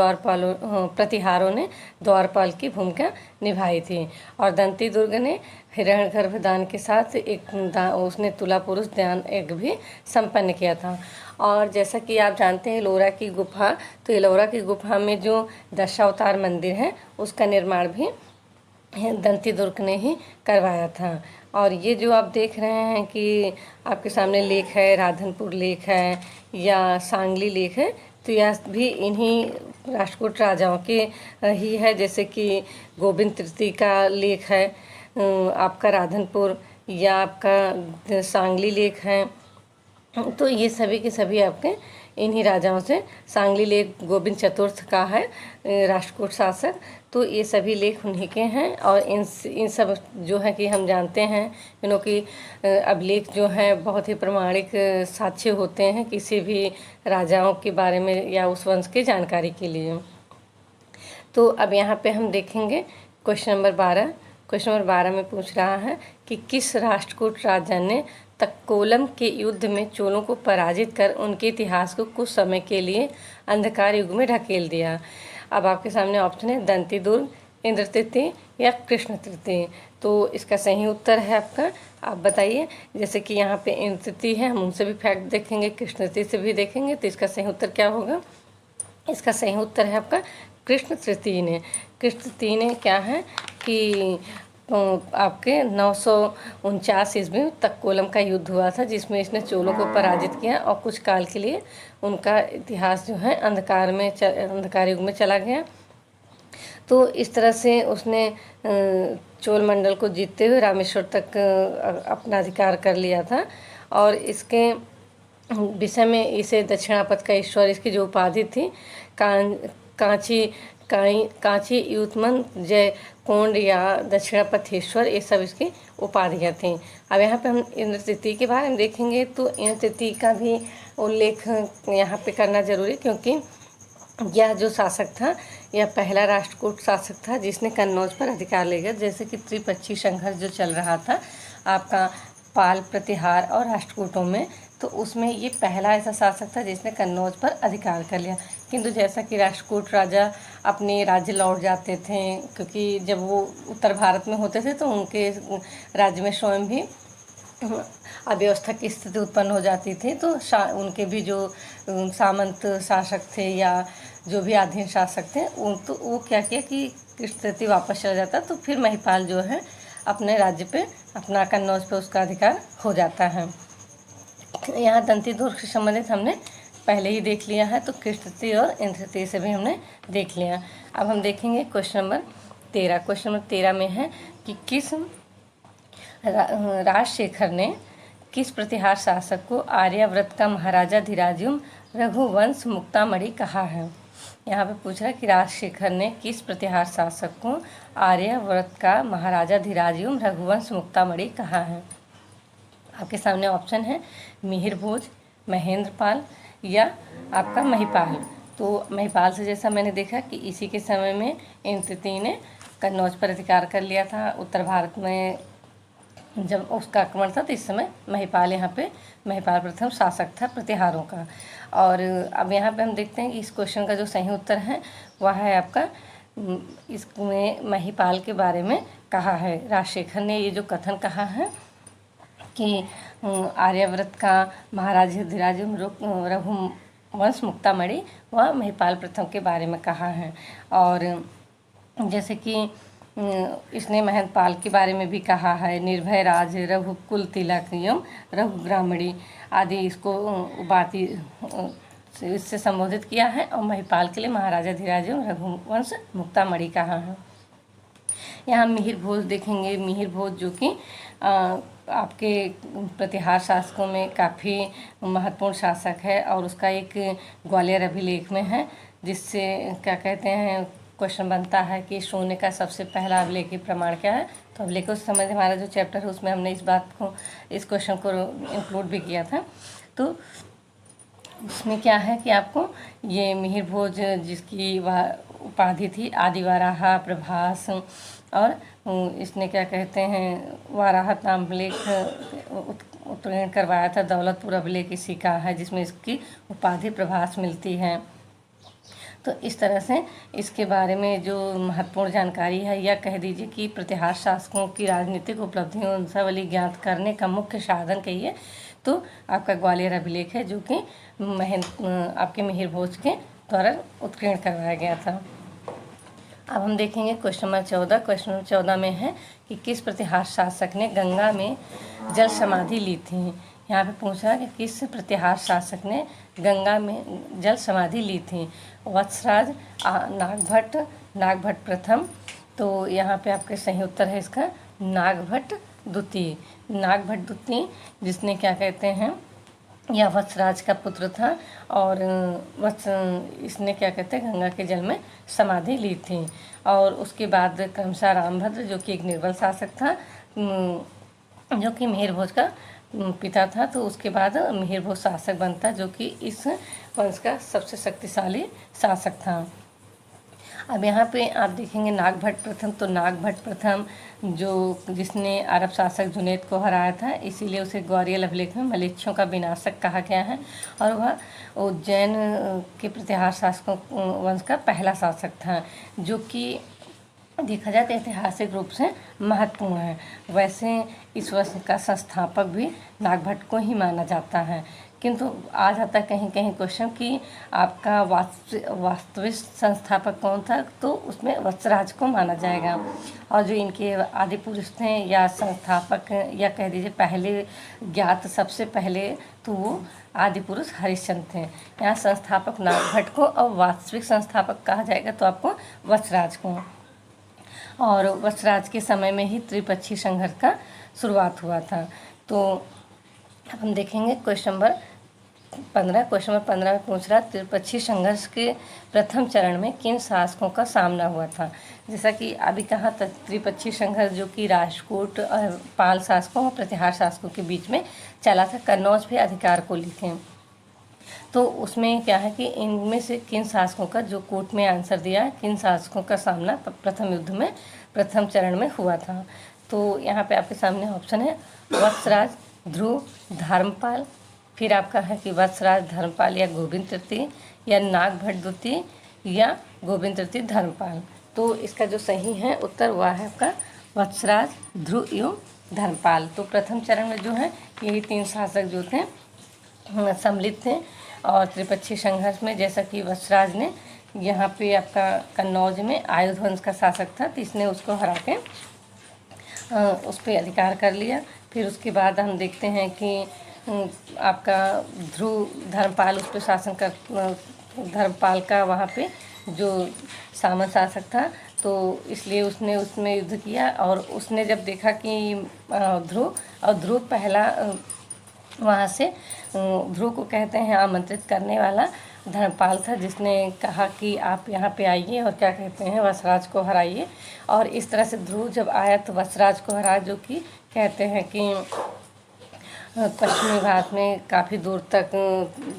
प्रतिहारों ने द्वारपाल की भूमिका निभाई थी। और दंतीदुर्ग ने हिरण्यगर्भ दान के साथ उसने तुला पुरुष दान यज्ञ भी संपन्न किया था। और जैसा कि आप जानते हैं एलोरा की गुफा, तो एलोरा की गुफा में जो दशावतार मंदिर है उसका निर्माण भी दंतीदुर्ग ने ही करवाया था। और ये जो आप देख रहे हैं कि आपके सामने लेख है, राधनपुर लेख है या सांगली लेख है, तो यह भी इन्हीं राष्ट्रकूट राजाओं के ही है। जैसे कि गोविंद तृतीय का लेख है आपका राधनपुर या आपका सांगली लेख है। तो ये सभी के सभी आपके इन्हीं राजाओं से, सांगली लेख गोविंद चतुर्थ का है राष्ट्रकूट शासक, तो ये सभी लेख उन्हीं के हैं। और इन सब जो है कि हम जानते हैं क्योंकि अभिलेख जो हैं बहुत ही प्रमाणिक साक्ष्य होते हैं किसी भी राजाओं के बारे में या उस वंश की जानकारी के लिए। तो अब यहाँ पे हम देखेंगे क्वेश्चन नंबर 12। क्वेश्चन नंबर 12 में पूछ रहा है कि किस राष्ट्रकूट राजा ने तक्कोलम के युद्ध में चोलों को पराजित कर उनके इतिहास को कुछ समय के लिए अंधकार युग में ढकेल दिया। अब आपके सामने ऑप्शन है दंतीदुर्ग, इंद्र तृतीय या कृष्ण तृतीय। तो इसका सही उत्तर है आपका, आप बताइए। जैसे कि यहाँ पे इंद्र तृतीय है, हम उनसे भी फैक्ट देखेंगे, कृष्ण तृतीय से भी देखेंगे, तो इसका सही उत्तर क्या होगा। इसका सही उत्तर है आपका कृष्ण तृतीय ने। कृष्ण तृतीय ने क्या है कि आपके 949 ईस्वी में तक्कोलम का युद्ध हुआ था जिसमें इसने चोलों को पराजित किया और कुछ काल के लिए उनका इतिहास जो है अंधकार युग में चला गया। तो इस तरह से उसने चोल मंडल को जीतते हुए रामेश्वर तक अपना अधिकार कर लिया था। और इसके विषय में इसे दक्षिणापथ का ईश्वर, इसकी जो उपाधि थी कांची युतमन जय कोंड या दक्षिणापथेश्वर, ये सब इसकी उपाधियाँ थीं। अब यहाँ पे हम इंद्र तृतीय के बारे में देखेंगे तो इंद्र तृतीय का भी उल्लेख यहाँ पे करना जरूरी, क्योंकि यह जो शासक था यह पहला राष्ट्रकूट शासक था जिसने कन्नौज पर अधिकार ले गया। जैसे कि त्रिपक्षीय संघर्ष जो चल रहा था आपका पाल, प्रतिहार और राष्ट्रकूटों में, तो उसमें ये पहला ऐसा शासक था जिसने कन्नौज पर अधिकार कर लिया। किंतु जैसा कि राष्ट्रकूट राजा अपने राज्य लौट जाते थे, क्योंकि जब वो उत्तर भारत में होते थे तो उनके राज्य में स्वयं भी अव्यवस्था की स्थिति उत्पन्न हो जाती थी। तो उनके भी जो सामंत शासक थे या जो भी अधीन शासक थे तो वो क्या किया कि कृष्ण तृतीय वापस चला जाता, तो फिर महिपाल जो है अपने राज्य पे, अपना कन्नौज पे उसका अधिकार हो जाता है। यहाँ दंतीदुर्ग से संबंधित हमने पहले ही देख लिया है, तो कृष्ण तृतीय और इंद्र तृतीय से भी हमने देख लिया। अब हम देखेंगे क्वेश्चन नंबर 13। क्वेश्चन नंबर 13 में है कि किस राजशेखर ने किस प्रतिहार शासक को आर्यावर्त का महाराजा धीराजयुम रघुवंश मुक्तामणि कहा है। यहाँ पे पूछ रहा है कि राजशेखर ने किस प्रतिहार शासक को आर्यावर्त का महाराजा धीराज एवं रघुवंश मुक्तामणि कहा है। आपके सामने ऑप्शन है मिहिर भोज, महेंद्रपाल या आपका महिपाल। तो महिपाल से जैसा मैंने देखा कि इसी के समय में इन तृतीय ने कन्नौज पर अधिकार कर लिया था। उत्तर भारत में जब उसका आक्रमण था तो इस समय महिपाल यहाँ पे महिपाल प्रथम शासक था प्रतिहारों का। और अब यहाँ पे हम देखते हैं कि इस क्वेश्चन का जो सही उत्तर है वह है आपका इसमें महिपाल के बारे में कहा है। राजशेखर ने ये जो कथन कहा है कि आर्यावर्त का महाराज धीराज रघुवंश मुक्तामणि वह महिपाल प्रथम के बारे में कहा है। और जैसे कि इसने महंतपाल के बारे में भी कहा है, निर्भय राज, रघुकुल तिलक एवं रघुग्रामणी आदि इसको उपाधि इससे संबोधित किया है। और महिपाल के लिए महाराजा धीराज एवं रघुवंश मुक्तामणि कहा है। यहाँ मिहिर भोज देखेंगे। मिहिर भोज जो कि आपके प्रतिहार शासकों में काफ़ी महत्वपूर्ण शासक है और उसका एक ग्वालियर अभिलेख में है, जिससे क्या कहते हैं क्वेश्चन बनता है कि शून्य का सबसे पहला अभिलेखी प्रमाण क्या है। तो अभिलेखों से संबंधित हमारा जो चैप्टर है उसमें हमने इस क्वेश्चन को इंक्लूड भी किया था। तो उसमें क्या है कि आपको ये मिहिर भोज जिसकी उपाधि थी आदिवाराहा प्रभास, और इसने क्या कहते हैं वाराहत नाम अभिलेख उत्तीर्ण करवाया था। दौलतपुर अभिलेख इसी का है जिसमें इसकी उपाधि प्रभास मिलती है। तो इस तरह से इसके बारे में जो महत्वपूर्ण जानकारी है, या कह दीजिए कि प्रतिहार शासकों की राजनीतिक उपलब्धियों वंशावली ज्ञात करने का मुख्य साधन कहिए तो आपका ग्वालियर अभिलेख है, जो कि आपके मिहिर भोज के द्वारा उत्कीर्ण करवाया गया था। अब हम देखेंगे क्वेश्चन नंबर 14। क्वेश्चन नंबर 14 में है कि किस प्रतिहार शासक ने गंगा में जल समाधि ली थी। यहाँ पे पूछ रहा है कि किस प्रतिहार शासक ने गंगा में जल समाधि ली थी। वत्सराज, नागभट्ट प्रथम। तो यहाँ पे आपके सही उत्तर है इसका नागभट्ट द्वितीय। नागभट्ट द्वितीय जिसने क्या कहते हैं यह वत्सराज का पुत्र था और इसने क्या कहते हैं गंगा के जल में समाधि ली थी। और उसके बाद क्रमशः रामभद्र जो कि एक निर्बल शासक था, जो कि मिहिर भोज का पिता था। तो उसके बाद मिहिर भोज शासक बनता जो कि इस वंश का सबसे शक्तिशाली शासक था। अब यहाँ पे आप देखेंगे नागभट्ट प्रथम। तो नागभट्ट प्रथम जिसने अरब शासक जुनैद को हराया था, इसीलिए उसे ग्वालियर अभिलेख में मलेच्छियों का विनाशक कहा गया है। और वह उज्जैन के प्रतिहार शासकों वंश का पहला शासक था, जो कि देखा जाए तो ऐतिहासिक रूप से महत्वपूर्ण है। वैसे इस वंश का संस्थापक भी नागभट्ट को ही माना जाता है, किंतु आ जाता है कहीं कहीं क्वेश्चन कि आपका वास्तविक संस्थापक कौन था, तो उसमें वत्सराज को माना जाएगा। और जो इनके आदि पुरुष थे या संस्थापक या कह दीजिए पहले ज्ञात सबसे पहले, तो वो आदि पुरुष हरिश्चंद्र थे। यहाँ संस्थापक नागभट्ट को और वास्तविक संस्थापक कहा जाएगा तो आपको वत्सराज को। और वत्सराज के समय में ही त्रिपक्षीय संघर्ष का शुरुआत हुआ था। तो अब हम देखेंगे क्वेश्चन नंबर 15। क्वेश्चन नंबर 15 में पूछ रहा त्रिपक्षीय संघर्ष के प्रथम चरण में किन शासकों का सामना हुआ था। जैसा कि अभी कहा था त्रिपक्षीय संघर्ष जो कि राजकोट और पाल शासकों और प्रतिहार शासकों के बीच में चला था। कन्नौज पे अधिकार को ली थी। तो उसमें क्या है कि इनमें से किन शासकों का, जो कोर्ट में आंसर दिया, किन शासकों का सामना प्रथम युद्ध में प्रथम चरण में हुआ था। तो यहाँ पे आपके सामने ऑप्शन है वत्सराज, ध्रुव, धर्मपाल, फिर आपका है कि वत्सराज, धर्मपाल या गोविंद तृतीय, या नागभट्ट द्वितीय या गोविंद तृतीय, धर्मपाल। तो इसका जो सही है उत्तर वह है आपका वत्सराज, ध्रुव एवं धर्मपाल। तो प्रथम चरण में जो है यही तीन शासक जो थे सम्मिलित थे और त्रिपक्षीय संघर्ष में, जैसा कि वत्सराज ने यहाँ पे आपका कन्नौज में आयुध वंश का शासक था, तो इसने उसको हरा के उस पर अधिकार कर लिया। फिर उसके बाद हम देखते हैं कि आपका ध्रुव धर्मपाल उस पर शासन कर, धर्मपाल का वहाँ पे जो सामंत शासक था, तो इसलिए उसने उसमें युद्ध किया। और उसने जब देखा कि ध्रुव पहला वहाँ से ध्रुव को कहते हैं आमंत्रित करने वाला, धर्मपाल था, जिसने कहा कि आप यहाँ पे आइए और क्या कहते हैं वसराज को हराइए। और इस तरह से ध्रुव जब आया तो वसराज को हरा, जो कि कहते हैं कि पश्चिमी भारत में काफ़ी दूर तक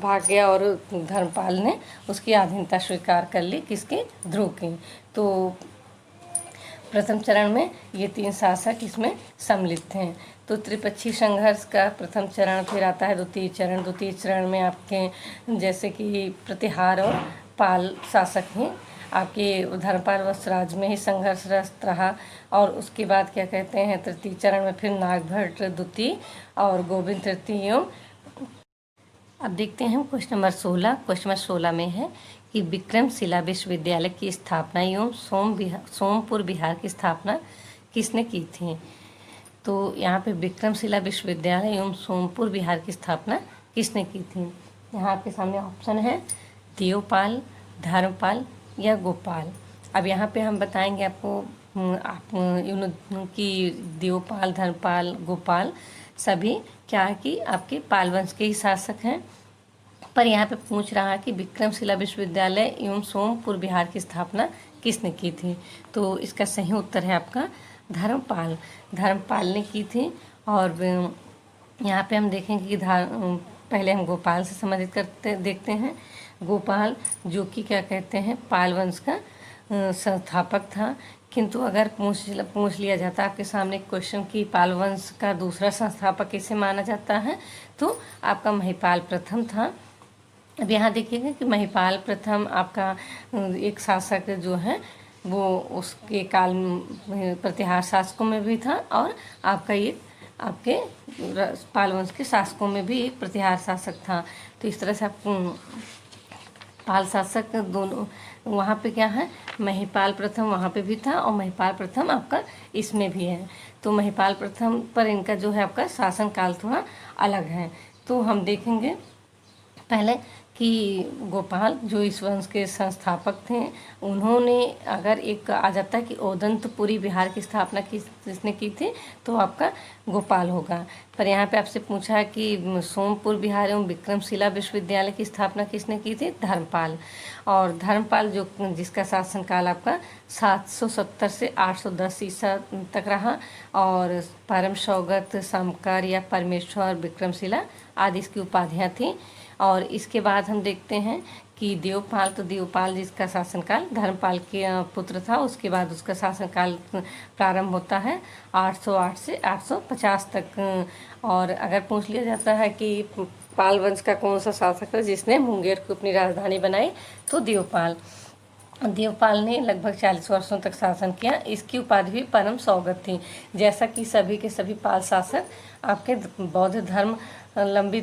भाग गया और धर्मपाल ने उसकी अधीनता स्वीकार कर ली, किसकी, ध्रुव की। तो प्रथम चरण में ये 3 शासक इसमें सम्मिलित थे। तो त्रिपक्षीय संघर्ष का प्रथम चरण, फिर आता है द्वितीय चरण। द्वितीय चरण में आपके जैसे कि प्रतिहार और पाल शासक ही आपके धर्मपाल वसराज में ही संघर्षरत रहा। और उसके बाद क्या कहते हैं तृतीय चरण में फिर नागभट्ट द्वितीय और गोविंद तृतीय। अब देखते हैं क्वेश्चन नंबर 16। क्वेश्चन नंबर 16 में है कि विक्रमशिला विश्वविद्यालय की स्थापना एवं सोमपुर बिहार की स्थापना किसने की थी। तो यहाँ पे विक्रमशिला विश्वविद्यालय एवं सोमपुर बिहार की स्थापना किसने की थी। यहाँ आपके सामने ऑप्शन है देवपाल, धर्मपाल या गोपाल। अब यहाँ पे हम बताएंगे आपको कि देवपाल, धर्मपाल, गोपाल सभी क्या है कि आपके पाल वंश के ही शासक हैं। पर यहाँ पे पूछ रहा है कि विक्रमशिला विश्वविद्यालय एवं सोमपुर बिहार की स्थापना किसने की थी। तो इसका सही उत्तर है आपका धर्मपाल। धर्मपाल ने की थी। और यहाँ पे हम देखेंगे कि पहले हम गोपाल से संबंधित देखते हैं। गोपाल जो कि क्या कहते हैं पाल वंश का संस्थापक था। किंतु अगर पूछ लिया जाता आपके सामने क्वेश्चन कि पाल वंश का दूसरा संस्थापक किसे माना जाता है, तो आपका महिपाल प्रथम था। अब यहाँ देखिएगा कि महिपाल प्रथम आपका एक शासक जो है वो उसके काल प्रतिहार शासकों में भी था और आपका ये आपके पाल वंश के शासकों में भी एक प्रतिहार शासक था। तो इस तरह से आप पाल शासक दोनों वहाँ पे क्या है महिपाल प्रथम वहाँ पे भी था और महिपाल प्रथम आपका इसमें भी है। तो महिपाल प्रथम पर इनका जो है आपका शासन काल थोड़ा अलग है। तो हम देखेंगे पहले कि गोपाल जो इस वंश के संस्थापक थे, उन्होंने अगर एक आ जाता है कि ओदंतपुरी बिहार की स्थापना किसने की थी, तो आपका गोपाल होगा। पर यहाँ पे आपसे पूछा है कि सोमपुर बिहार एवं विक्रमशिला विश्वविद्यालय की स्थापना किसने की थी, धर्मपाल। और धर्मपाल जो जिसका शासनकाल आपका 770 से 810 ईसा तक रहा। और परम सौगत, समकर या परमेश्वर, विक्रमशिला आदि इसकी उपाधियाँ थीं। और इसके बाद हम देखते हैं कि देवपाल, तो देवपाल जिसका शासनकाल धर्मपाल के पुत्र था, उसके बाद उसका शासनकाल प्रारंभ होता है 808 से 850 तक। और अगर पूछ लिया जाता है कि पाल वंश का कौन सा शासक है जिसने मुंगेर को अपनी राजधानी बनाई, तो देवपाल। देवपाल ने लगभग 40 वर्षों तक शासन किया। इसकी उपाधि भी परम सौगत थी। जैसा कि सभी के सभी पाल शासक आपके बौद्ध धर्मावलंबी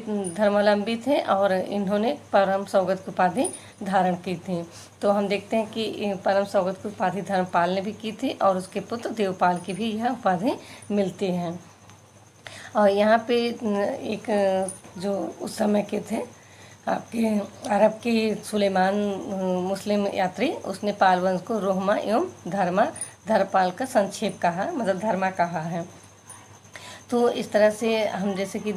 थे और इन्होंने परम सौगत की उपाधि धारण की थी। तो हम देखते हैं कि परम सौगत की उपाधि धर्मपाल ने भी की थी और उसके पुत्र देवपाल की भी यह उपाधि मिलती है। और यहाँ पे एक जो उस समय के थे आपके अरब के सुलेमान मुस्लिम यात्री, उसने पाल वंश को रोहमा एवं धर्मपाल का संक्षेप कहा, मतलब धर्मा कहा है। तो इस तरह से हम जैसे कि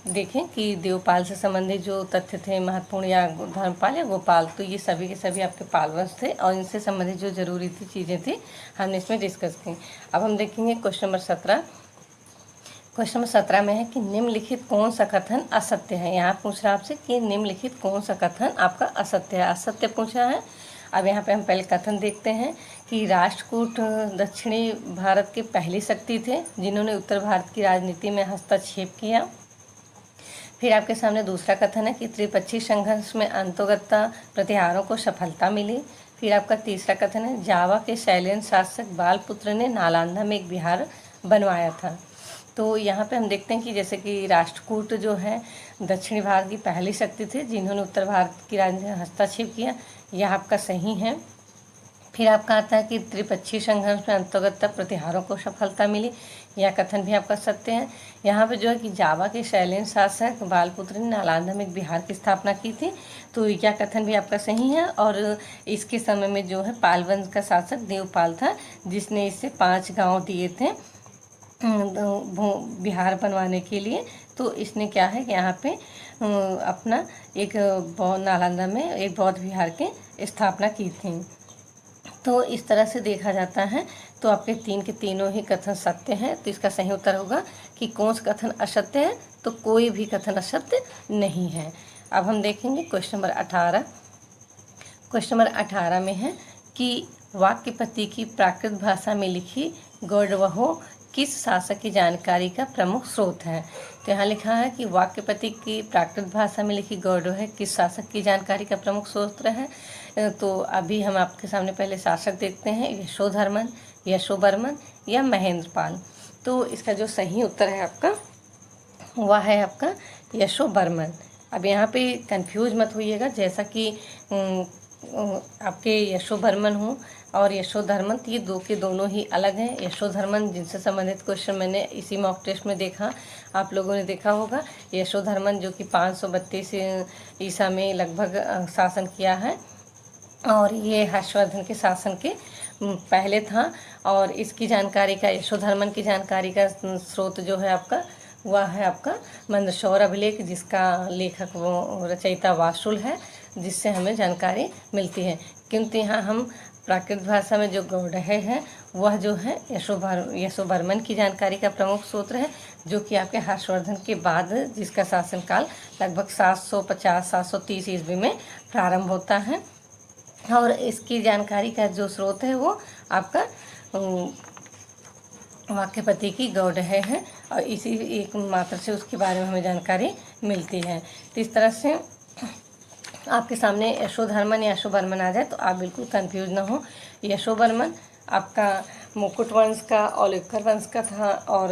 देखें कि देवपाल से संबंधित जो तथ्य थे महत्वपूर्ण, या धर्मपाल या गोपाल, तो ये सभी के सभी आपके पाल वंश थे और इनसे संबंधित जो जरूरी थी चीज़ें थी हमने इसमें डिस्कस की। अब हम देखेंगे क्वेश्चन नंबर 17। क्वेश्चन नंबर 17 में है कि निम्नलिखित कौन सा कथन असत्य है। यहाँ पूछ रहा आपसे कि निम्नलिखित कौन सा कथन आपका असत्य है, असत्य पूछा है। अब यहाँ पे हम पहले कथन देखते हैं कि राष्ट्रकूट दक्षिणी भारत के पहली शक्ति थे जिन्होंने उत्तर भारत की राजनीति में हस्तक्षेप किया। फिर आपके सामने दूसरा कथन है कि त्रिपक्षीय संघर्ष में अंतोगत्ता प्रतिहारों को सफलता मिली। फिर आपका तीसरा कथन है जावा के शैलेंद्र शासक बालपुत्र ने नालंदा में एक विहार बनवाया था। तो यहाँ पे हम देखते हैं कि जैसे कि राष्ट्रकूट जो है दक्षिणी भारत की पहली शक्ति थे जिन्होंने उत्तर भारत की राजनीति में हस्तक्षेप किया, यह आपका सही है। फिर आपका आता है कि त्रिपक्षीय संघर्ष में अंतर्गत प्रतिहारों को सफलता मिली, यह कथन भी आपका सत्य है। यहाँ पे जो है कि जावा के शैलेंद्र शासक बालपुत्र ने नालंदा में एक बिहार की स्थापना की थी, तो यह कथन भी आपका सही है। और इसके समय में जो है पाल वंश का शासक देवपाल था जिसने इससे 5 गाँव दिए थे बिहार बनवाने के लिए, तो इसने क्या है कि यहाँ पे अपना एक नालंदा में एक बौद्ध विहार की स्थापना की थी। तो इस तरह से देखा जाता है। तो आपके तीन के तीनों ही कथन सत्य हैं। तो इसका सही उत्तर होगा कि कौन सा कथन असत्य है, तो कोई भी कथन असत्य नहीं है। अब हम देखेंगे क्वेश्चन नंबर 18। क्वेश्चन नंबर 18 में है कि वाक्यपति की प्राकृत भाषा में लिखी गौरवहो किस शासक की जानकारी का प्रमुख स्रोत है। तो यहाँ लिखा है कि वाक्यपति की प्राकृत भाषा में लिखी गौरव किस शासक की जानकारी का प्रमुख स्रोत है। तो अभी हम आपके सामने पहले शासक देखते हैं, यशोधर्मन, यशोवर्मन या महेंद्रपाल। तो इसका जो सही उत्तर है आपका वह है आपका यशोवर्मन। अब यहाँ पे कंफ्यूज मत होइएगा, जैसा कि आपके यशोवर्मन हो और यशोधर्मन, तो ये दो के दोनों ही अलग हैं। यशोधर्मन जिनसे संबंधित क्वेश्चन मैंने इसी मॉक टेस्ट में देखा, आप लोगों ने देखा होगा। यशोधर्मन जो कि 532 ईसा में लगभग शासन किया है, और ये हर्षवर्धन के शासन के पहले था। और इसकी जानकारी का, यशोधर्मन की जानकारी का स्रोत जो है आपका वह है आपका मंदसौर अभिलेख, जिसका लेखक वो रचयिता वासुल है, जिससे हमें जानकारी मिलती है। किंतु यहाँ हम प्राकृत भाषा में जो गौडह है वह जो है यशोवर्मन की जानकारी का प्रमुख स्रोत है, जो कि आपके हर्षवर्धन के बाद, जिसका शासनकाल लगभग 750-730 ईस्वी में प्रारंभ होता है। और इसकी जानकारी का जो स्रोत है वो आपका वाक्यपति की गौडह है, और इसी एक मात्र से उसके बारे में हमें जानकारी मिलती है। तो इस तरह से आपके सामने यशोधर्मन या यशोवर्मन आ जाए तो आप बिल्कुल कंफ्यूज ना हो। यशोवर्मन आपका मुकुट वंश का, औलुकर वंश का था, और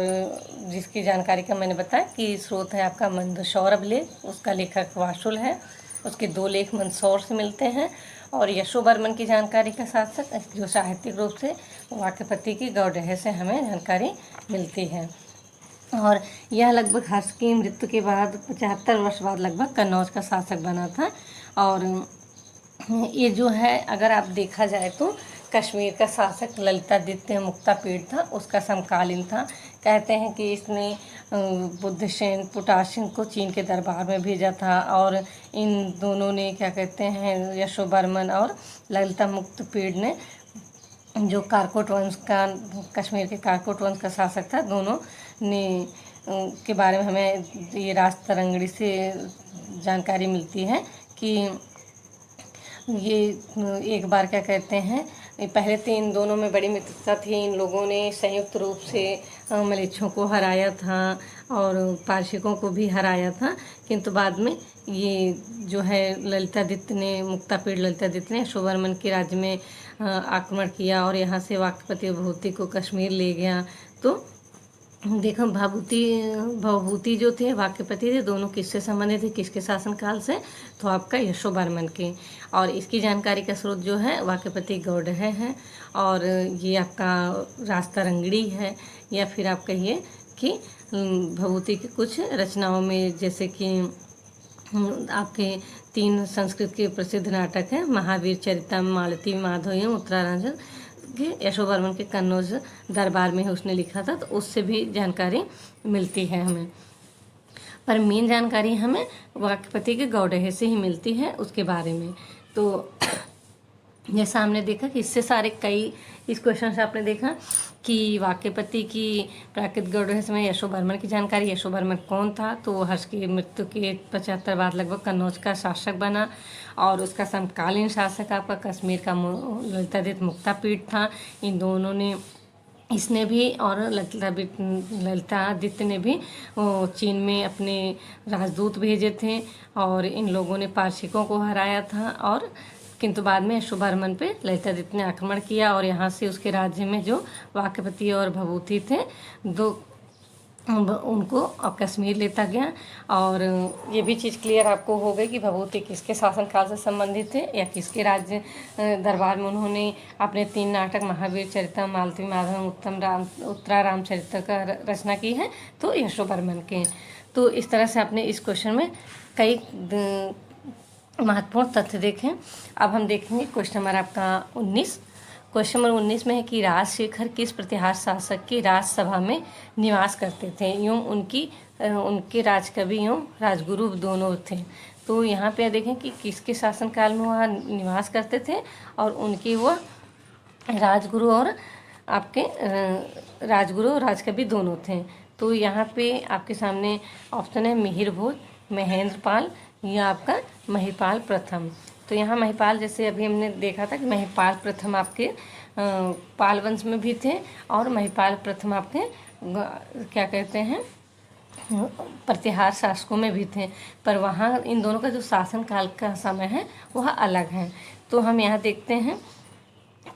जिसकी जानकारी का मैंने बताया कि स्रोत है आपका मंदसौर अभिलेख, उसका लेखक वासुल है। उसके 2 लेख मंदसौर से मिलते हैं। और यशोवर्मन की जानकारी का शासक जो साहित्यिक रूप से वाक्यपति की गौडह से हमें जानकारी मिलती है। और यह लगभग हर्ष की मृत्यु के बाद 75 वर्ष बाद लगभग कन्नौज का शासक बना था। और ये जो है, अगर आप देखा जाए तो कश्मीर का शासक ललितादित्य मुक्तापीड़ था, उसका समकालीन था। कहते हैं कि इसने बुद्धसेन पुटासिन को चीन के दरबार में भेजा था, और इन दोनों ने क्या कहते हैं, यशोवर्मन और ललिता मुक्तापीड़ ने, जो कारकोट वंश का, कश्मीर के कारकोट वंश का शासक था, दोनों ने के बारे में हमें ये राजतरंगड़ी से जानकारी मिलती है कि ये एक बार क्या कहते हैं, पहले तो इन दोनों में बड़ी मित्रता थी। इन लोगों ने संयुक्त रूप से मलेच्छों को हराया था और पारसिकों को भी हराया था। किंतु बाद में ये जो है ललितादित्य ने, मुक्तापीड़ ललितादित्य ने यशोवर्मन के राज्य में आक्रमण किया और यहाँ से वाक्यपति भभूति को कश्मीर ले गया। तो देखो, भभूति जो थे, वाक्यपति थे, दोनों किससे संबंधित थे, किसके शासनकाल से, तो आपका यशोवर्मन के। और इसकी जानकारी का स्रोत जो है वाक्यपति गौडह है, और ये आपका राजतरंगड़ी है, या फिर आप कहिए कि भभूति की कुछ रचनाओं में, जैसे कि आपके 3 संस्कृत के प्रसिद्ध नाटक हैं, महावीर चरितम, मालती माधवम, उत्तरारंजन, यशोवर्मन के कन्नौज दरबार में उसने लिखा था, तो उससे भी जानकारी मिलती है हमें। पर मेन जानकारी हमें वाक्यपति के गौडह से ही मिलती है उसके बारे में। तो जैसा हमने देखा कि इससे सारे कई, इस क्वेश्चन से आपने देखा कि वाक्यपति की प्राकृत गौडह में यशोवर्मन की जानकारी, यशोवर्मन कौन था, तो वो हर्ष की मृत्यु के 75 बाद लगभग कन्नौज का शासक बना, और उसका समकालीन शासक आपका कश्मीर का ललितादित्य मुक्तापीड़ था। इन दोनों ने, इसने भी और ललितादित्य ने भी चीन में अपने राजदूत भेजे थे, और इन लोगों ने पारसिकों को हराया था। और किंतु बाद में यशोवर्मन पे ललितादित्य ने आक्रमण किया, और यहाँ से उसके राज्य में जो वाक्यपति और भभूति थे, उनको कश्मीर लेता गया। और ये भी चीज़ क्लियर आपको हो गई कि भभूति किसके शासनकाल से संबंधित थे, या किसके राज्य दरबार में उन्होंने अपने 3 नाटक महावीर चरितम, मालती माधवम, उत्तरा रामचरित्र का रचना की है, तो यशोवर्मन के। तो इस तरह से आपने इस क्वेश्चन में कई महत्वपूर्ण तथ्य देखें। अब हम देखेंगे क्वेश्चन नंबर आपका 19। क्वेश्चन नंबर 19 में है कि राजशेखर किस प्रतिहार शासक की राजसभा में निवास करते थे? यूँ उनके राजकवि एवं राजगुरु दोनों थे। तो यहाँ पे देखें कि किसके शासनकाल में वह निवास करते थे, और उनके वह राजगुरु और आपके राजगुरु और राजकवि दोनों थे। तो यहाँ पे आपके सामने ऑप्शन है मिहिर भोज, महेंद्रपाल या आपका महिपाल प्रथम। तो यहाँ महिपाल, जैसे अभी हमने देखा था कि महिपाल प्रथम आपके पाल वंश में भी थे, और महिपाल प्रथम आपके क्या कहते हैं प्रतिहार शासकों में भी थे, पर वहाँ इन दोनों का जो शासन काल का समय है वह अलग है। तो हम यहाँ देखते हैं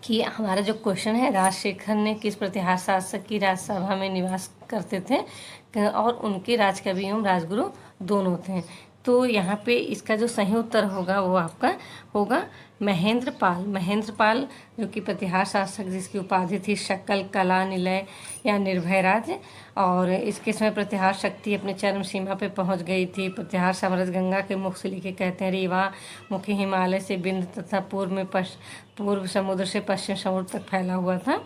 कि हमारा जो क्वेश्चन है, राजशेखर ने किस प्रतिहार शासक की राजसभा में निवास करते थे और उनके राजकवि एवं राजगुरु दोनों थे। तो यहाँ पे इसका जो सही उत्तर होगा वो आपका होगा महेंद्रपाल। महेंद्रपाल जो कि प्रतिहार शासक, जिसकी उपाधि थी शकल, कला, निलय या निर्भय राज्य, और इसके समय प्रतिहार शक्ति अपने चरम सीमा पे पहुंच गई थी। प्रतिहार साम्राज्य गंगा के मुख से लेके कहते हैं रीवा मुखी हिमालय से बिंद तथा पूर्व समुद्र से पश्चिम समुद्र तक फैला हुआ था,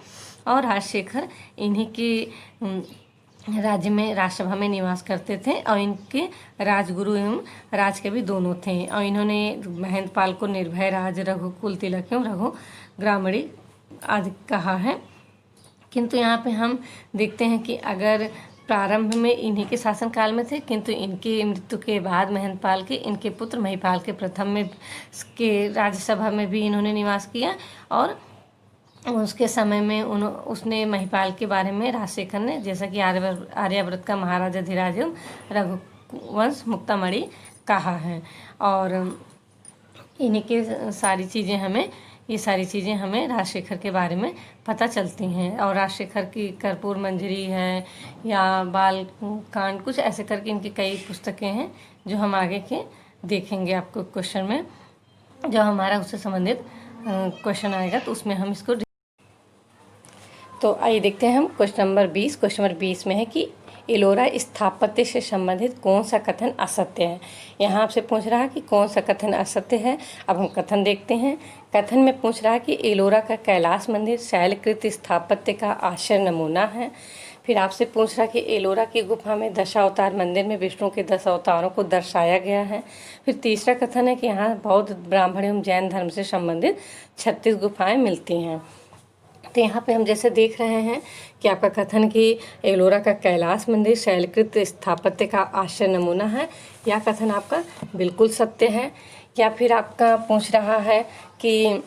और राजशेखर इन्हीं के राज्य में राजसभा में निवास करते थे, और इनके राजगुरु एवं राजकवि दोनों थे। और इन्होंने महेंद्रपाल को निर्भय राज, रघुकुल तिलक एवं रघु ग्रामणी आदि कहा है। किंतु यहाँ पे हम देखते हैं कि अगर प्रारंभ में इन्हीं के शासनकाल में थे, किंतु इनकी मृत्यु के बाद महेंद्रपाल के इनके पुत्र महिपाल के प्रथम में के राज्यसभा में भी इन्होंने निवास किया, और उसके समय में उसने महिपाल के बारे में राजशेखर ने, जैसा कि आर्यावर्त का महाराजा धीराज रघुवंश मुक्तामणि कहा है। और इन्हीं के ये सारी चीज़ें हमें राजशेखर के बारे में पता चलती हैं। और राजशेखर की कर्पूर मंजरी है या बाल कांड, कुछ ऐसे करके इनकी कई पुस्तकें हैं जो हम आगे के देखेंगे आपको क्वेश्चन में। जो हमारा उससे संबंधित क्वेश्चन आएगा तो उसमें हम इसको। तो आइए देखते हैं हम क्वेश्चन नंबर 20। क्वेश्चन नंबर 20 में है कि एलोरा स्थापत्य से संबंधित कौन सा कथन असत्य है? यहाँ आपसे पूछ रहा है कि कौन सा कथन असत्य है। अब हम कथन देखते हैं। कथन में पूछ रहा है कि एलोरा का कैलाश मंदिर शैलकृत स्थापत्य का आश्चर्य नमूना है। फिर आपसे पूछ रहा है कि एलोरा की गुफा में दशावतार मंदिर में विष्णु के 10 अवतारों को दर्शाया गया है। फिर तीसरा कथन है कि यहाँ बौद्ध, ब्राह्मण एवं जैन धर्म से संबंधित 36 गुफाएँ मिलती हैं। तो यहाँ पे हम जैसे देख रहे हैं कि आपका कथन कि एलोरा का कैलाश मंदिर शैलकृत स्थापत्य का आश्चर्य नमूना है, यह कथन आपका बिल्कुल सत्य है। या फिर आपका पूछ रहा है कि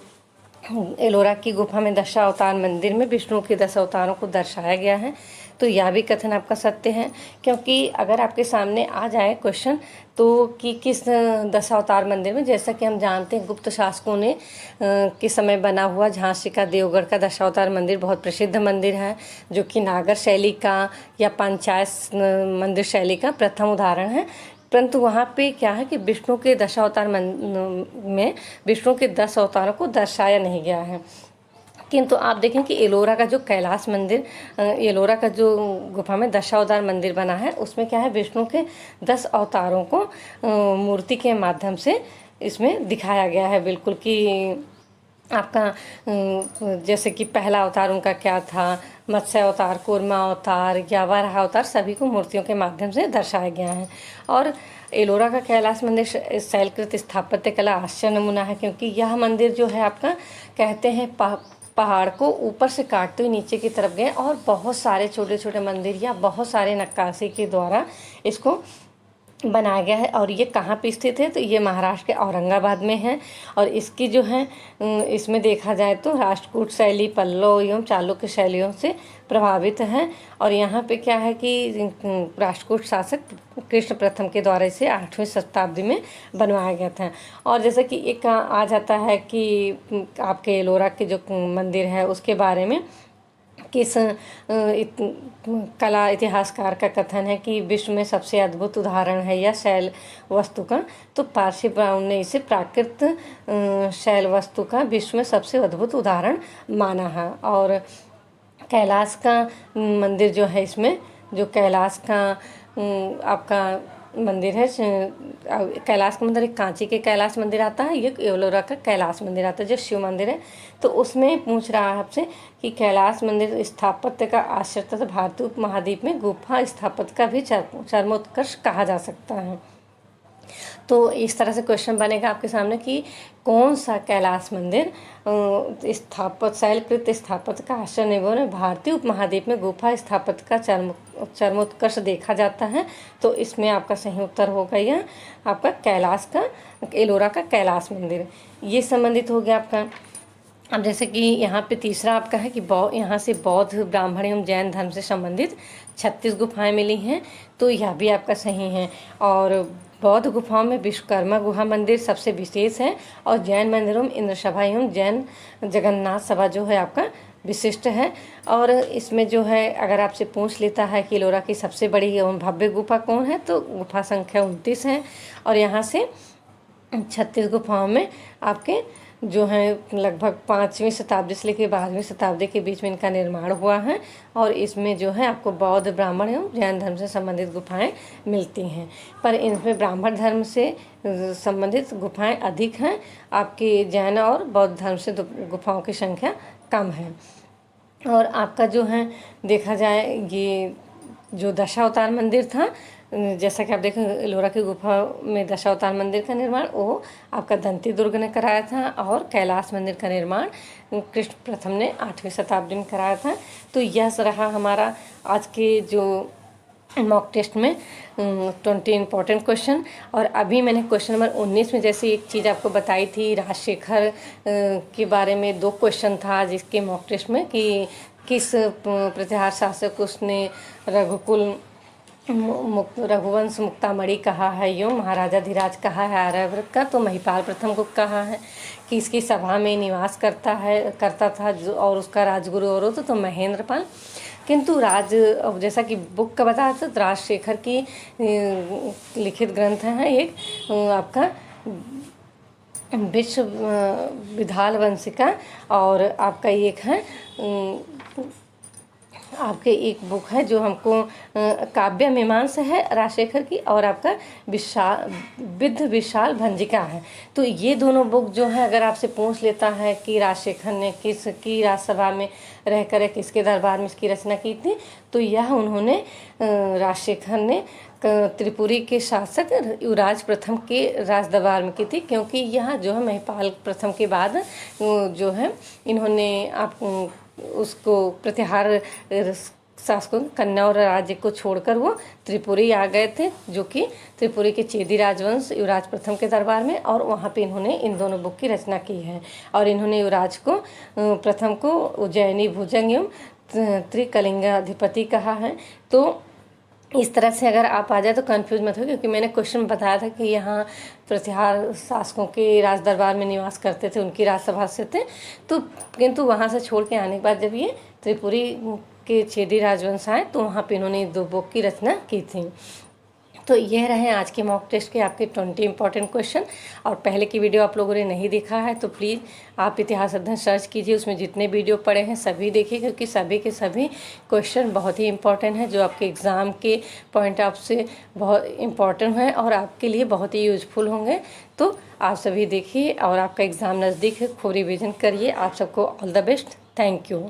एलोरा की गुफा में दशावतार मंदिर में विष्णु के 10 अवतारों को दर्शाया गया है, तो यह भी कथन आपका सत्य है। क्योंकि अगर आपके सामने आ जाए क्वेश्चन तो कि किस दशावतार मंदिर में, जैसा कि हम जानते हैं गुप्त शासकों ने के समय बना हुआ झांसी का देवगढ़ का दशावतार मंदिर बहुत प्रसिद्ध मंदिर है, जो कि नागर शैली का या पंचायत मंदिर शैली का प्रथम उदाहरण है। परंतु वहाँ पे क्या है कि विष्णु के दशावतार में विष्णु के 10 अवतारों को दर्शाया नहीं गया है। किंतु आप देखें कि एलोरा का जो कैलाश मंदिर, एलोरा का जो गुफा में दशावतार मंदिर बना है, उसमें क्या है विष्णु के 10 अवतारों को मूर्ति के माध्यम से इसमें दिखाया गया है। बिल्कुल कि आपका जैसे कि पहला अवतार उनका क्या था, मत्स्य अवतार, कूर्मा अवतार या वराह अवतार, सभी को मूर्तियों के माध्यम से दर्शाया गया है। और एलोरा का कैलाश मंदिर शैलकृत स्थापत्य कला आश्चर्य नमूना है, क्योंकि यह मंदिर जो है आपका कहते हैं पहाड़ को ऊपर से काटते हुए नीचे की तरफ गए, और बहुत सारे छोटे छोटे मंदिर या बहुत सारे नक्काशी के द्वारा इसको बनाया गया है। और ये कहाँ पे स्थित है? तो ये महाराष्ट्र के औरंगाबाद में है। और इसकी जो है इसमें देखा जाए तो राष्ट्रकूट शैली, पल्लव एवं चालुक्य शैलियों से प्रभावित है। और यहाँ पे क्या है कि राष्ट्रकूट शासक कृष्ण प्रथम के द्वारा इसे 8वीं शताब्दी में बनवाया गया था। और जैसे कि एक आ जाता है कि आपके एलोरा के जो मंदिर है उसके बारे में किस कला इतिहासकार का कथन है कि विश्व में सबसे अद्भुत उदाहरण है यह शैल वस्तु का, तो पारसी ब्राउन ने इसे प्राकृत शैल वस्तु का विश्व में सबसे अद्भुत उदाहरण माना है। और कैलाश का मंदिर जो है, इसमें जो कैलाश का आपका मंदिर है कैलाश का मंदिर, एक कांची के कैलाश मंदिर आता है, ये एलोरा का कैलाश मंदिर आता है जो शिव मंदिर है। तो उसमें पूछ रहा है आपसे कि कैलाश मंदिर स्थापत्य का आश्चर्य तथा भारतीय उपमहाद्वीप में गुफा स्थापत्य का भी चरमोत्कर्ष कहा जा सकता है। तो इस तरह से क्वेश्चन बनेगा आपके सामने कि कौन सा कैलाश मंदिर शैलकृत स्थापत्य का आश्चर्य निर्भर में भारतीय उपमहाद्वीप में गुफा स्थापत्य का चरमोत्कर्ष देखा जाता है। तो इसमें आपका सही उत्तर होगा यह आपका कैलाश का एलोरा का कैलाश मंदिर। ये संबंधित हो गया आपका। अब जैसे कि यहाँ पे तीसरा आपका है कि यहाँ से बौद्ध, ब्राह्मण एवं जैन धर्म से संबंधित 36 गुफाएं मिली हैं, तो यह भी आपका सही है। और बौद्ध गुफाओं में विश्वकर्मा गुहा मंदिर सबसे विशेष है और जैन मंदिरों में इंद्र सभा एवं जैन जगन्नाथ सभा जो है आपका विशिष्ट है। और इसमें जो है अगर आपसे पूछ लेता है कि एलोरा की सबसे बड़ी एवं भव्य गुफा कौन है, तो गुफा संख्या 29 है। और यहाँ से 36 गुफाओं में आपके जो है लगभग 5वीं शताब्दी से लेकर 12वीं शताब्दी के बीच में इनका निर्माण हुआ है। और इसमें जो है आपको बौद्ध, ब्राह्मण एवं जैन धर्म से संबंधित गुफाएं मिलती हैं, पर इनमें ब्राह्मण धर्म से संबंधित गुफाएं अधिक हैं, आपके जैन और बौद्ध धर्म से गुफाओं की संख्या कम है। और आपका जो है देखा जाए ये जो दशावतार मंदिर था, जैसा कि आप देखें एलोरा की गुफा में दशावतार मंदिर का निर्माण वो आपका दंती दुर्ग ने कराया था, और कैलाश मंदिर का निर्माण कृष्ण प्रथम ने 8वीं शताब्दी में कराया था। तो यह रहा हमारा आज के जो मॉक टेस्ट में 20 इम्पोर्टेंट क्वेश्चन। और अभी मैंने क्वेश्चन नंबर 19 में जैसे एक चीज़ आपको बताई थी राजशेखर के बारे में 2 क्वेश्चन था जिसके मॉक टेस्ट में कि किस प्रतिहार शासक उसने रघुवंश मुक्तामणि कहा है, यूँ महाराजा धीराज कहा है आर्यावर्त का, तो महिपाल प्रथम को कहा है। किसकी सभा में निवास करता था जो और उसका राजगुरु और हो तो महेंद्रपाल। किंतु जैसा कि बुक का बताया था तो राजशेखर की लिखित ग्रंथ है एक आपका विश्व विधाल वंशिका, और आपका एक है आपके एक बुक है जो हमको काव्य मीमांसा है राजशेखर की, और आपका विद्ध विशाल भंजिका है। तो ये दोनों बुक जो है अगर आपसे पूछ लेता है कि राजशेखर ने किसकी राजसभा में रहकर किसके दरबार में इसकी रचना की थी, तो यह उन्होंने राजशेखर ने त्रिपुरी के शासक युवराज प्रथम के राज दरबार में की थी, क्योंकि यह जो है महिपाल प्रथम के बाद जो है इन्होंने उसको प्रतिहार शासकों कन्नौर राज्य को छोड़कर वो त्रिपुरी आ गए थे, जो कि त्रिपुरी के चेदी राजवंश युवराज प्रथम के दरबार में, और वहाँ पे इन्होंने इन दोनों बुक की रचना की है। और इन्होंने युवराज को प्रथम को उज्जैनी भुजंग एवं त्रिकलिंगाधिपति कहा है। तो इस तरह से अगर आप आ जाए तो कंफ्यूज मत हो, क्योंकि मैंने क्वेश्चन बताया था कि यहाँ प्रतिहार शासकों के राज दरबार में निवास करते थे, उनकी राजसभा से थे, तो किंतु वहाँ से छोड़ के आने के बाद जब ये त्रिपुरी के चेदी राजवंश आए तो वहाँ पे इन्होंने 2 बुक की रचना की थी। तो यह रहे आज के मॉक टेस्ट के आपके 20 इंपॉर्टेंट क्वेश्चन। और पहले की वीडियो आप लोगों ने नहीं देखा है तो प्लीज़ आप इतिहास अध्ययन सर्च कीजिए, उसमें जितने वीडियो पड़े हैं सभी देखिए, क्योंकि सभी के सभी क्वेश्चन बहुत ही इंपॉर्टेंट हैं जो आपके एग्ज़ाम के पॉइंट ऑफ से बहुत इंपॉर्टेंट हैं और आपके लिए बहुत ही यूजफुल होंगे। तो आप सभी देखिए, और आपका एग्ज़ाम नज़दीक है, खूब रिविज़न करिए। आप सबको all the best. Thank you.